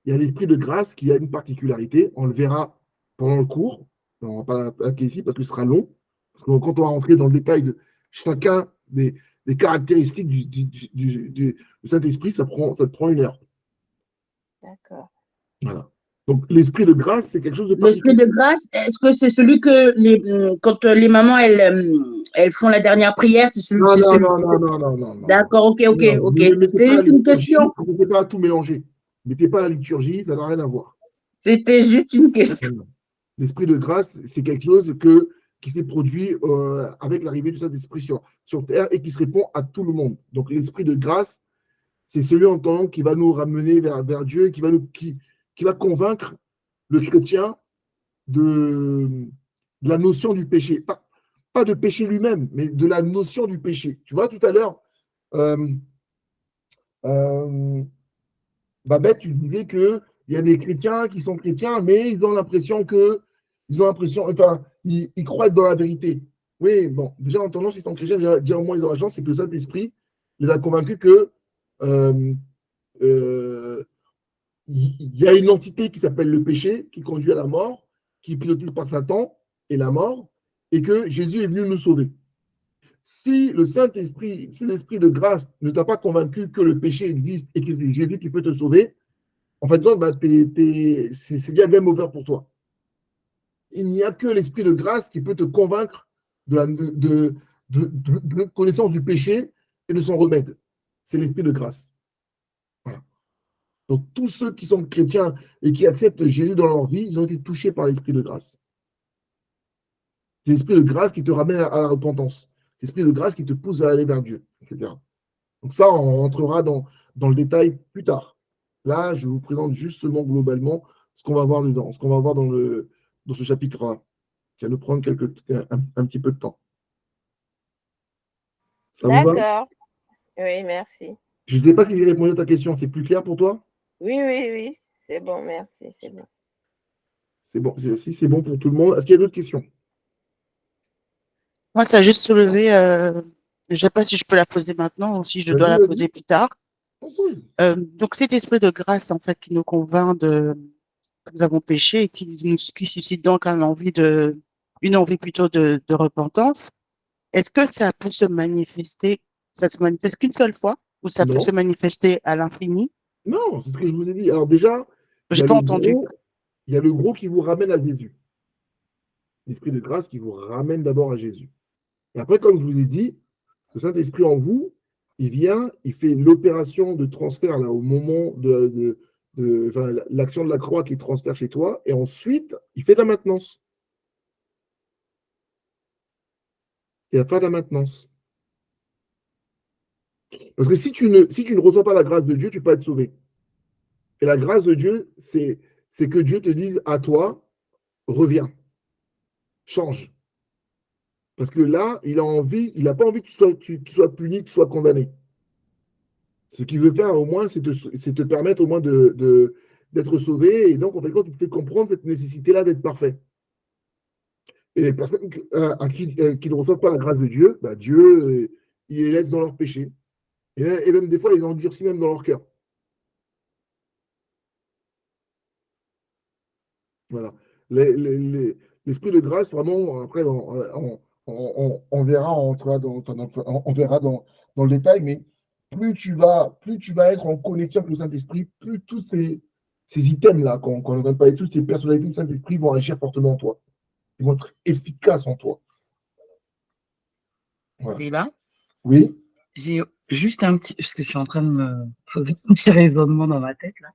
Il y a l'esprit de grâce qui a une particularité. On le verra pendant le cours. On ne va pas l'attaquer ici parce que ce sera long. Parce que quand on va rentrer dans le détail de chacun des caractéristiques du Saint-Esprit, ça te prend 1 heure. D'accord. Voilà. Donc, l'esprit de grâce, c'est quelque chose de particulier. L'esprit de grâce, est-ce que c'est celui que quand les mamans, elles font la dernière prière, c'est celui Non. D'accord, ok. C'était juste une question. Vous ne mettez pas à tout mélanger. Ne mettez pas la liturgie, ça n'a rien à voir. C'était juste une question. L'esprit de grâce, c'est quelque chose qui s'est produit avec l'arrivée du Saint-Esprit sur terre et qui se répond à tout le monde. Donc, l'esprit de grâce, c'est celui en tant qui va nous ramener vers Dieu, qui va convaincre le chrétien de la notion du péché. Pas de péché lui-même, mais de la notion du péché. Tu vois, tout à l'heure, Babette, tu disais qu'il y a des chrétiens qui sont chrétiens, mais ils croient être dans la vérité. Oui, bon, déjà en tendance, ils sont chrétiens, déjà au moins ils ont la chance, c'est que le Saint-Esprit les a convaincus que il y a une entité qui s'appelle le péché, qui conduit à la mort, qui est pilotée par Satan et la mort, et que Jésus est venu nous sauver. si le Saint-Esprit, si l'Esprit de grâce ne t'a pas convaincu que le péché existe et que c'est Jésus qui peut te sauver, en fait, bah, c'est bien game over pour toi. Il n'y a que l'Esprit de grâce qui peut te convaincre de connaissance du péché et de son remède. C'est l'Esprit de grâce. Voilà. Donc, tous ceux qui sont chrétiens et qui acceptent Jésus dans leur vie, ils ont été touchés par l'Esprit de grâce. C'est l'Esprit de grâce qui te ramène à la repentance. C'est l'Esprit de grâce qui te pousse à aller vers Dieu, etc. Donc ça, on rentrera dans le détail plus tard. Là, je vous présente juste seulement globalement ce qu'on va voir dedans, ce qu'on va voir dans ce chapitre-là, qui va nous prendre un petit peu de temps. Ça vous va? D'accord. Oui, merci. Je ne sais pas si j'ai répondu à ta question. C'est plus clair pour toi? Oui. C'est bon, merci. C'est bon. C'est bon. Si c'est bon pour tout le monde. Est-ce qu'il y a d'autres questions? Moi, ça a juste soulevé, je ne sais pas si je peux la poser maintenant ou si je dois la poser plus tard. Donc, cet esprit de grâce, en fait, qui nous convainc que nous avons péché et qui suscite donc une envie plutôt de repentance, est-ce que ça peut se manifester, ça se manifeste qu'une seule fois ou ça peut se manifester à l'infini? Non, c'est ce que je vous ai dit. Alors déjà, j'ai pas entendu. Il y a le gros qui vous ramène à Jésus. L'esprit de grâce qui vous ramène d'abord à Jésus. Et après, comme je vous ai dit, le Saint-Esprit en vous, il vient, il fait l'opération de transfert là, au moment de l'action de la croix qui transfère chez toi, et ensuite, il fait de la maintenance. Il va faire de la maintenance. Parce que si tu ne reçois pas la grâce de Dieu, tu peux pas être sauvé. Et la grâce de Dieu, c'est que Dieu te dise à toi, reviens, change. Parce que là, il n'a pas envie que tu sois puni, que tu sois condamné. Ce qu'il veut faire au moins, c'est te permettre au moins d'être sauvé. Et donc, en fait, quand il te fait comprendre cette nécessité-là d'être parfait. Et les personnes qui ne reçoivent pas la grâce de Dieu, bah, Dieu, il les laisse dans leur péché. Et même des fois, il les endurcit même dans leur cœur. Voilà. L'esprit de grâce, vraiment, après, on verra, on verra dans le détail, mais plus tu vas être en connexion avec le Saint-Esprit, plus tous ces items-là, qu'on n'entend pas, et toutes ces personnalités du Saint-Esprit vont agir fortement en toi. Ils vont être efficaces en toi. Voilà. Et là, oui. J'ai juste un petit, parce que je suis en train de me poser un petit raisonnement dans ma tête là.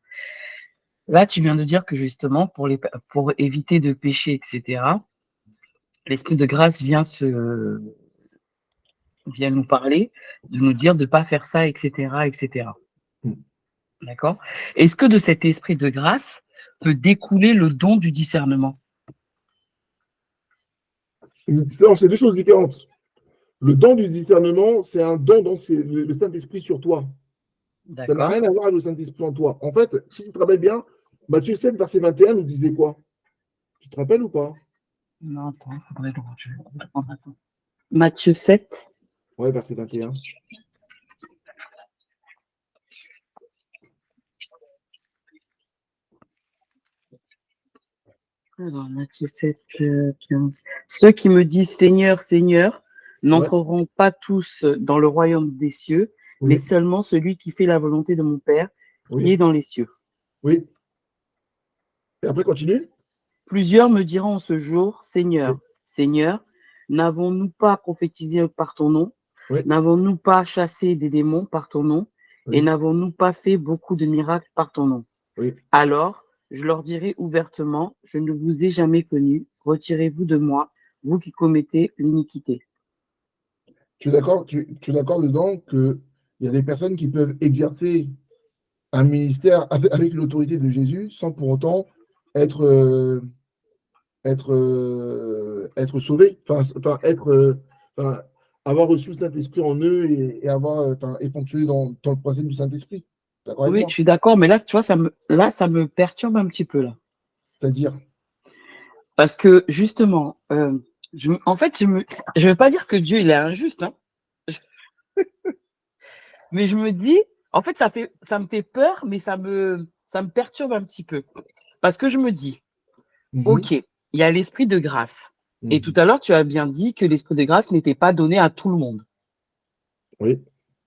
Là, tu viens de dire que justement, pour éviter de pécher, etc., l'esprit de grâce vient nous parler, de nous dire de ne pas faire ça, etc., etc. D'accord? Est-ce que de cet esprit de grâce peut découler le don du discernement? C'est deux choses différentes. Le don du discernement, c'est un don, donc c'est le Saint-Esprit sur toi. Ça n'a rien à voir avec le Saint-Esprit en toi. En fait, si tu te rappelles bien, Matthieu 7, verset 21 nous disait quoi? Tu te rappelles ou pas? Non, attends, il faudrait le reprendre. Matthieu 7. Ouais, verset 21. Alors, Matthieu 7, 15. Ceux qui me disent Seigneur, Seigneur, n'entreront pas tous dans le royaume des cieux, mais seulement celui qui fait la volonté de mon Père qui est dans les cieux. Oui. Et après, continue. Plusieurs me diront en ce jour, Seigneur, Seigneur, n'avons-nous pas prophétisé par ton nom? N'avons-nous pas chassé des démons par ton nom? Et n'avons-nous pas fait beaucoup de miracles par ton nom? Alors, je leur dirai ouvertement, je ne vous ai jamais connu, retirez-vous de moi, vous qui commettez l'iniquité. Tu es d'accord dedans qu'il y a des personnes qui peuvent exercer un ministère avec l'autorité de Jésus sans pour autant être sauvés, avoir reçu le Saint-Esprit en eux et avoir fonctionné dans le principe du Saint-Esprit. Oui, je suis d'accord, mais là, tu vois, ça me perturbe un petit peu là. C'est-à-dire? Parce que justement, en fait, je ne veux pas dire que Dieu il est injuste, hein. Mais je me dis, en fait, ça me fait peur, mais ça me perturbe un petit peu. Parce que je me dis, ok, il y a l'esprit de grâce. Et tout à l'heure, tu as bien dit que l'esprit de grâce n'était pas donné à tout le monde. Oui.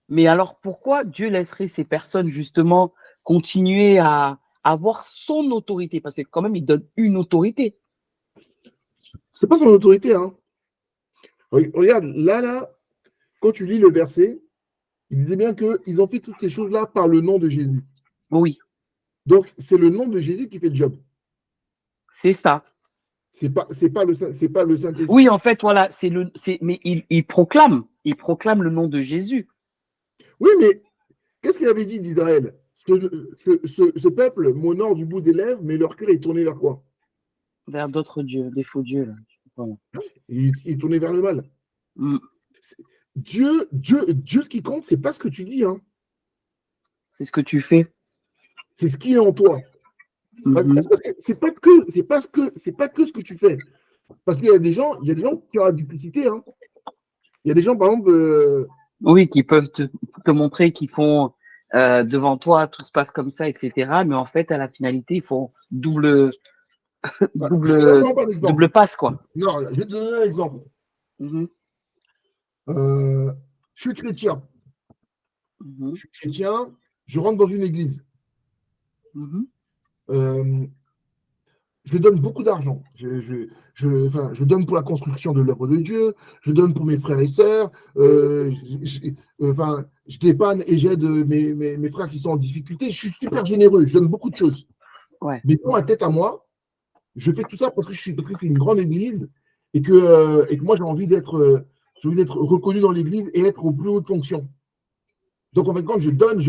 Mais alors, pourquoi Dieu laisserait ces personnes, justement, continuer à avoir son autorité? Parce que quand même, il donne une autorité. C'est pas son autorité, hein. Regarde, là, quand tu lis le verset, il disait bien qu'ils ont fait toutes ces choses-là par le nom de Jésus. Oui, Donc, c'est le nom de Jésus qui fait le job. c'est ça. C'est pas le Saint-Esprit. Oui, en fait, voilà, mais il proclame le nom de Jésus. Oui, mais qu'est-ce qu'il avait dit d'Israël? Ce peuple m'honore du bout des lèvres, mais leur cœur est tourné vers quoi? Vers d'autres dieux, des faux dieux, là. Voilà. Il est tourné vers le mal. Mm. Dieu, ce qui compte, c'est pas ce que tu dis, hein. C'est ce que tu fais. C'est ce qui est en toi. Mhm. C'est pas que ce que tu fais. Parce qu'il y a des gens qui ont la duplicité, hein. Il y a des gens, par exemple, Oui, qui peuvent te montrer qu'ils font devant toi, tout se passe comme ça, etc. Mais en fait, à la finalité, ils font double je te donne pas d'exemple. double passe, quoi. Non, je vais te donner un exemple. Mhm. Je suis chrétien. Mhm. Je suis chrétien, je rentre dans une église. Mhm. Je donne beaucoup d'argent. Je donne pour la construction de l'œuvre de Dieu, je donne pour mes frères et sœurs, je dépanne et j'aide mes frères qui sont en difficulté. Je suis super généreux, je donne beaucoup de choses. Ouais. Mais pour ma tête à moi, je fais tout ça parce que c'est une grande église et que moi j'ai envie d'être reconnu dans l'église et être aux plus hautes fonctions. Donc, en fait, quand je donne,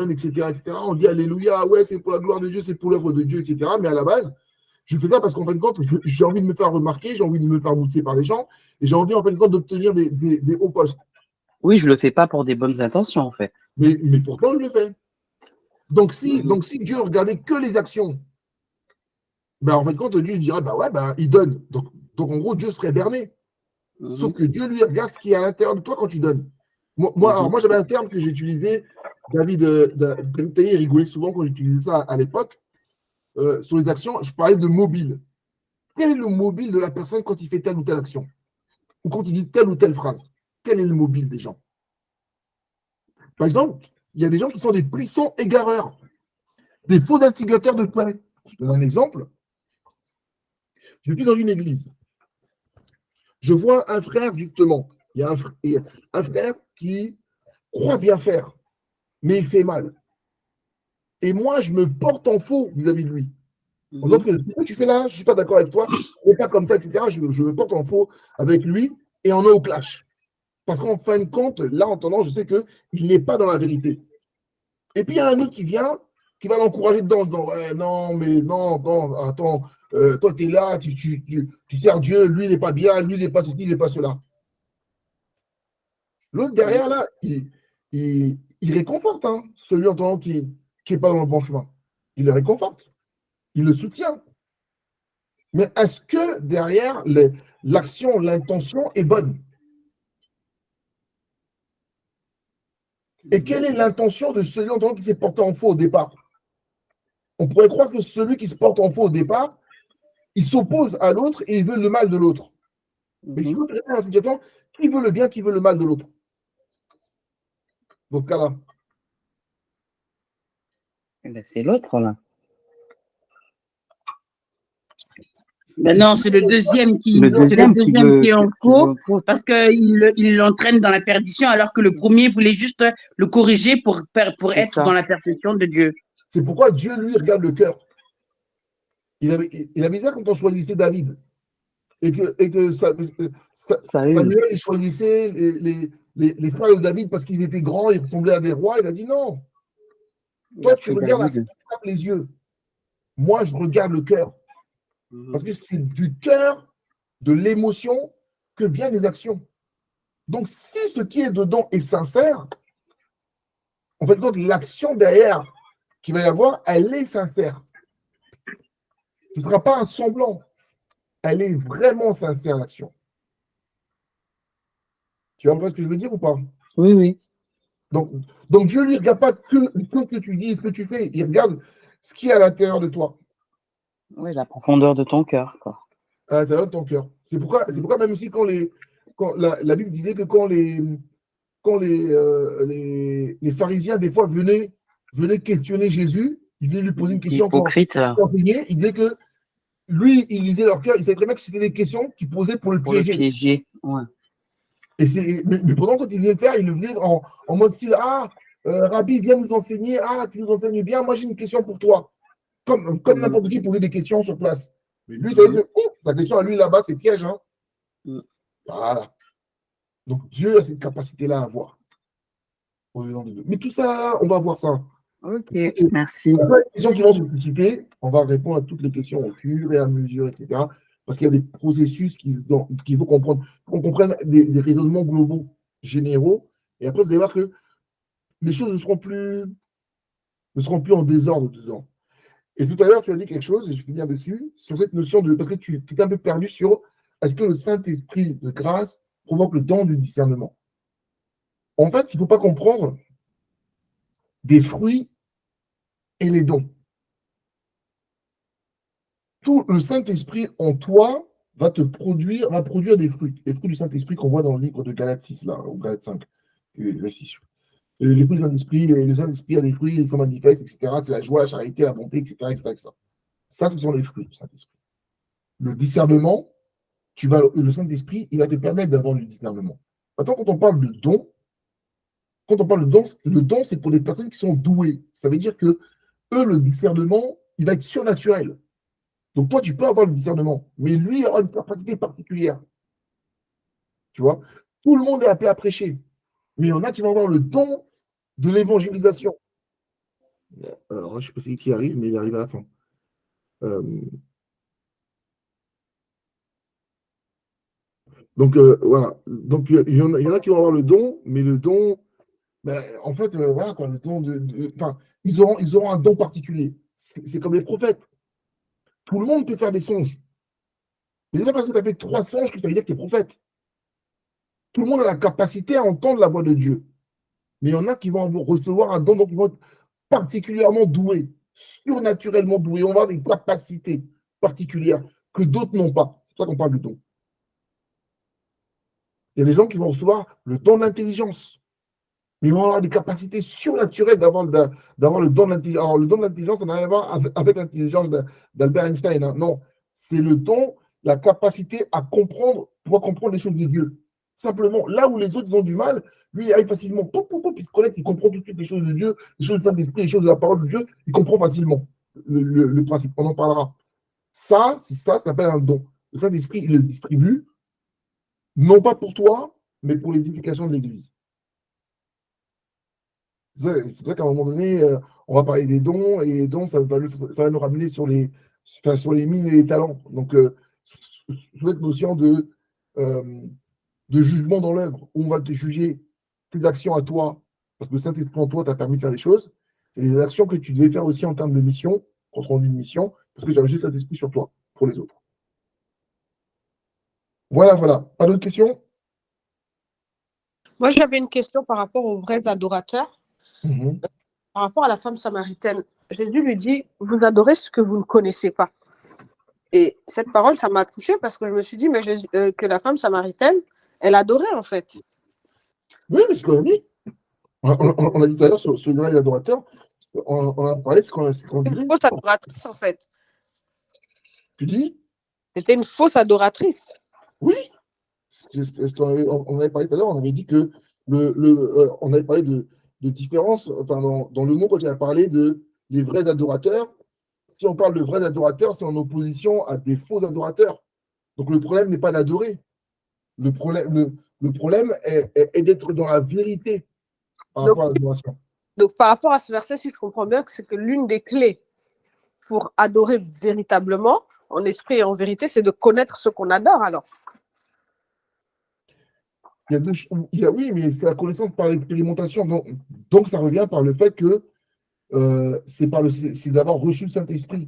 etc., etc., on dit Alléluia, ouais, c'est pour la gloire de Dieu, c'est pour l'œuvre de Dieu, etc. Mais à la base, je fais ça parce qu'en fin de compte, j'ai envie de me faire remarquer, j'ai envie de me faire mousser par les gens, et j'ai envie, en fin de compte, d'obtenir des hauts postes. Oui, je le fais pas pour des bonnes intentions, en fait. Mais pourtant, je le fais. Donc, si Dieu regardait que les actions, ben, en fin de compte, Dieu dirait, bah ouais, ben, il donne. Donc, en gros, Dieu serait berné. Sauf que Dieu, lui, regarde ce qui est à l'intérieur de toi quand tu donnes. Moi, j'avais un terme que j'utilisais, David Taillé rigolait souvent quand j'utilisais ça à l'époque. Sur les actions, je parlais de mobile. Quel est le mobile de la personne quand il fait telle ou telle action? Ou quand il dit telle ou telle phrase? Quel est le mobile des gens? Par exemple, il y a des gens qui sont des prissons égareurs, des faux instigateurs de paix. Je te donne un exemple. Je suis dans une église. Je vois un frère, justement. Il y a un frère qui croit bien faire, mais il fait mal. Et moi, je me porte en faux vis-à-vis de lui. En disant que ce que tu fais là, je ne suis pas d'accord avec toi, fais pas comme ça, etc. Je me porte en faux avec lui et on est au clash. Parce qu'en fin de compte, là, en entendant, je sais qu'il n'est pas dans la vérité. Et puis, il y a un autre qui vient, qui va l'encourager dedans, en disant ouais, non, mais non, attends, toi, tu es là, tu sers Dieu, lui, il n'est pas bien, lui, il n'est pas ceci, il n'est pas cela. L'autre derrière, là, il réconforte, hein, celui entendant qui n'est pas dans le bon chemin. Il le réconforte, il le soutient. Mais est-ce que derrière, l'action, l'intention est bonne? Et quelle est l'intention de celui entendant qui s'est porté en faux au départ? On pourrait croire que celui qui se porte en faux au départ, il s'oppose à l'autre et il veut le mal de l'autre. Mais si vous répondez à la situation, qui veut le bien, qui veut le mal de l'autre? Dans ce cas-là. C'est l'autre, là. Ben non, c'est le deuxième qui est en faux parce qu'il l'entraîne dans la perdition alors que le premier voulait juste le corriger pour être dans la perfection de Dieu. C'est pourquoi Dieu, lui, regarde le cœur. Il avait ça quand on choisissait David. Et que Samuel il choisissait les frères de David parce qu'ils étaient grands, ils ressemblaient à des rois. Il a dit non. Toi, tu regardes les yeux. Moi, je regarde le cœur. Parce que c'est du cœur, de l'émotion que viennent les actions. Donc, si ce qui est dedans est sincère, en fait, l'action derrière qu'il va y avoir, elle est sincère. Ce ne sera pas un semblant. Elle est vraiment sincère, l'action. Tu vois ce que je veux dire ou pas? Oui, oui. Donc Dieu, lui, ne regarde pas que ce que tu dis, ce que tu fais. Il regarde ce qui est à l'intérieur de toi. Oui, la profondeur de ton cœur, quoi. à l'intérieur de ton cœur. C'est pourquoi même aussi quand la Bible disait que quand les pharisiens, des fois, venaient questionner Jésus, ils venaient lui poser une question Hypocrite, là, il disait que lui, il lisait leur cœur, il savait très bien que c'était des questions qu'il posait pour le pour le piéger. piéger. Ouais. Mais pourtant, quand il venait le faire, il le faisait en mode style, Rabbi, viens nous enseigner, tu nous enseignes bien, moi j'ai une question pour toi. Comme n'importe qui posait des questions sur place. Mais lui, ça veut dire, sa question à lui là-bas, c'est piège. Hein. Voilà. Donc Dieu a cette capacité-là à voir. Mais tout ça, on va voir ça. Ok, merci. Les questions qui vont se susciter, on va répondre à toutes les questions au fur et à mesure, etc. Parce qu'il y a des processus qu'il faut comprendre. On comprenne des raisonnements globaux, généraux. Et après, vous allez voir que les choses ne seront plus en désordre dedans. Et tout à l'heure, tu as dit quelque chose, et je finis dessus, sur cette notion de. Parce que tu étais un peu perdu sur est-ce que le Saint-Esprit de grâce provoque le don du discernement. En fait, il ne faut pas comprendre des fruits et les dons. Tout le Saint-Esprit en toi va produire des fruits. Les fruits du Saint-Esprit qu'on voit dans le livre de Galates 6, là, ou Galates 5, le 6. Les fruits du Saint-Esprit, le Saint-Esprit a des fruits, ils sont manifestes, etc. C'est la joie, la charité, la bonté, etc. Ça, ce sont les fruits du Saint-Esprit. Le discernement, le Saint-Esprit, il va te permettre d'avoir du discernement. Maintenant, quand on parle de don, le don, c'est pour les personnes qui sont douées. Ça veut dire que eux, le discernement, il va être surnaturel. Donc toi, tu peux avoir le discernement, mais lui, il aura une capacité particulière. Tu vois, tout le monde est appelé à prêcher, mais il y en a qui vont avoir le don de l'évangélisation. Alors, je ne sais pas si qui arrive, mais il arrive à la fin. Donc, voilà. Donc, il y en a qui vont avoir le don, mais le don, en fait, voilà, quoi, le don ils auront un don particulier. C'est comme les prophètes. Tout le monde peut faire des songes. Mais c'est pas parce que tu as fait 3 songes que ça veut dire que tu es prophète. Tout le monde a la capacité à entendre la voix de Dieu. Mais il y en a qui vont recevoir un don, donc ils vont être particulièrement doués, surnaturellement doués. On va avoir des capacités particulières que d'autres n'ont pas. C'est pour ça qu'on parle du don. Il y a des gens qui vont recevoir le don d'intelligence. Mais ils vont avoir des capacités surnaturelles d'avoir le don d'intelligence. Alors, le don d'intelligence, ça n'a rien à voir avec l'intelligence d'Albert Einstein. Hein. Non, c'est le don, la capacité à pouvoir comprendre les choses de Dieu. Simplement, là où les autres ont du mal, lui, il arrive facilement, il se connecte, il comprend tout de suite les choses de Dieu, les choses du Saint-Esprit, les choses de la parole de Dieu, il comprend facilement le principe. On en parlera. Ça s'appelle un don. Le Saint-Esprit, il le distribue, non pas pour toi, mais pour l'édification de l'Église. C'est pour ça qu'à un moment donné, on va parler des dons, et les dons, ça va nous ramener sur les mines et les talents. Donc, sur cette notion de jugement dans l'œuvre, où on va te juger tes actions à toi, parce que le Saint-Esprit en toi t'a permis de faire des choses, et les actions que tu devais faire aussi en termes de mission, quand on dit mission, parce que tu as reçu le Saint-Esprit sur toi, pour les autres. Voilà. Pas d'autres questions? Moi, j'avais une question par rapport aux vrais adorateurs. Par rapport à la femme samaritaine, Jésus lui dit, vous adorez ce que vous ne connaissez pas. Et cette parole, ça m'a touchée parce que je me suis dit, mais que la femme samaritaine, elle adorait en fait. Oui, mais c'est ce qu'on a dit. On a dit tout à l'heure sur le vrai adorateur, on a parlé, c'est qu'on dit. Une fausse adoratrice en fait. Tu dis? C'était une fausse adoratrice. Oui. On avait parlé tout à l'heure, on avait dit que on avait parlé de différence, enfin, dans le mot, quand il a parlé des vrais adorateurs, si on parle de vrais adorateurs, c'est en opposition à des faux adorateurs. Donc le problème n'est pas d'adorer. Le problème est d'être dans la vérité par rapport à l'adoration. Donc par rapport à ce verset, si je comprends bien, c'est que l'une des clés pour adorer véritablement, en esprit et en vérité, c'est de connaître ce qu'on adore alors. Oui, mais c'est la connaissance par l'expérimentation. Donc, ça revient par le fait que c'est d'avoir reçu le Saint-Esprit.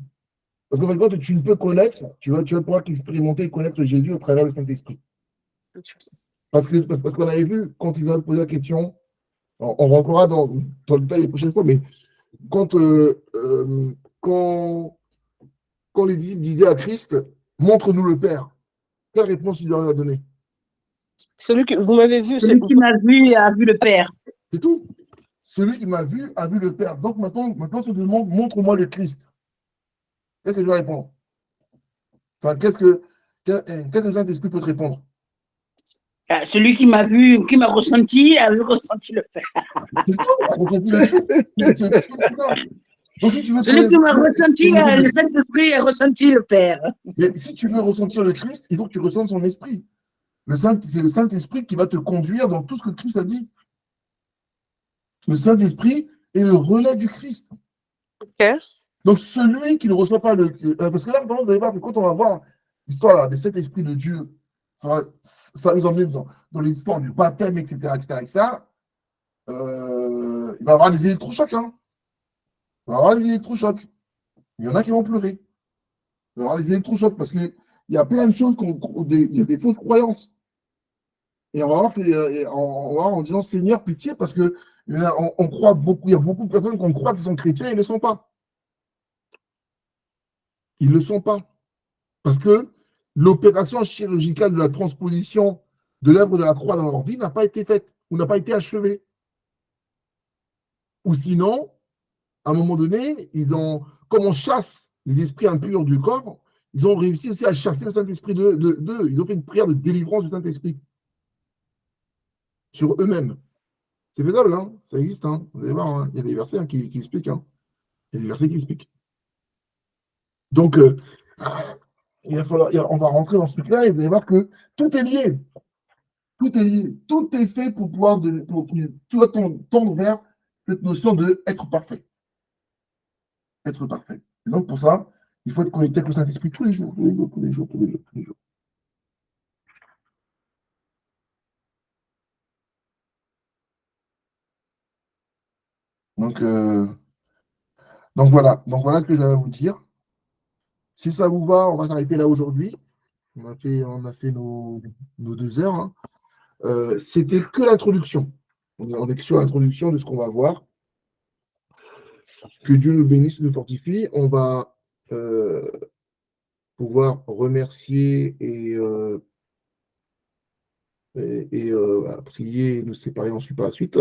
Parce qu'en fait, quand tu ne peux connaître, tu vas pouvoir expérimenter et connaître Jésus au travers du Saint-Esprit. Parce qu'on avait vu, quand ils avaient posé la question, on rentrera dans le détail les prochaines fois, mais quand les disciples disaient à Christ, montre-nous le Père. Quelle réponse il leur a donné? Celui que vous m'avez vu, Celui qui m'a vu a vu le Père. C'est tout. Celui qui m'a vu a vu le Père. Donc maintenant se demande, montre-moi le Christ. Qu'est-ce que je vais répondre? Enfin, qu'est-ce que le Saint-Esprit peut te répondre? Celui qui m'a vu, qui m'a ressenti, a ressenti le Père. Donc, si tu veux Celui qui m'a ressenti, le Saint-Esprit a ressenti le Père. Mais si tu veux ressentir le Christ, il faut que tu ressentes son esprit. C'est le Saint-Esprit qui va te conduire dans tout ce que Christ a dit. Le Saint-Esprit est le relais du Christ. Ok. Donc, celui qui ne reçoit pas le... parce que là, vous allez voir que quand on va voir l'histoire des sept esprits de Dieu, ça va nous emmener dans l'histoire du baptême, etc., etc. Il va y avoir des électrochocs. Hein. Il va y avoir des électrochocs. Il y en a qui vont pleurer. Il va y avoir des électrochocs parce qu'il y a plein de choses, il y a des fausses croyances. Et on va voir en disant Seigneur, pitié, parce que on croit beaucoup, il y a beaucoup de personnes qu'on croit qu'ils sont chrétiens et ils ne le sont pas. Ils ne le sont pas. Parce que l'opération chirurgicale de la transposition de l'œuvre de la croix dans leur vie n'a pas été faite ou n'a pas été achevée. Ou sinon, à un moment donné, comme on chasse les esprits impurs du corps, ils ont réussi aussi à chasser le Saint-Esprit d'eux. Ils ont fait une prière de délivrance du Saint-Esprit sur eux-mêmes. C'est faisable, hein, ça existe. Hein. Vous allez voir, hein, il y a des versets qui expliquent. Hein. Il y a des versets qui expliquent. Donc, on va rentrer dans ce truc-là et vous allez voir que tout est lié. Tout est lié. Tout est fait pour pouvoir tout va tendre vers cette notion d'être parfait. Être parfait. Et donc, pour ça, il faut être connecté avec le Saint-Esprit tous les jours, tous les jours, tous les jours, tous les jours, tous les jours. Donc voilà ce que j'avais à vous dire. Si ça vous va, on va s'arrêter là aujourd'hui. On a fait nos 2 heures. Hein. C'était que l'introduction. On est sur l'introduction de ce qu'on va voir. Que Dieu nous bénisse, nous fortifie. On va pouvoir remercier et prier et nous séparer ensuite par la suite.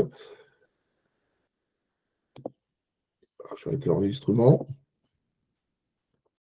Je vais arrêter l'enregistrement.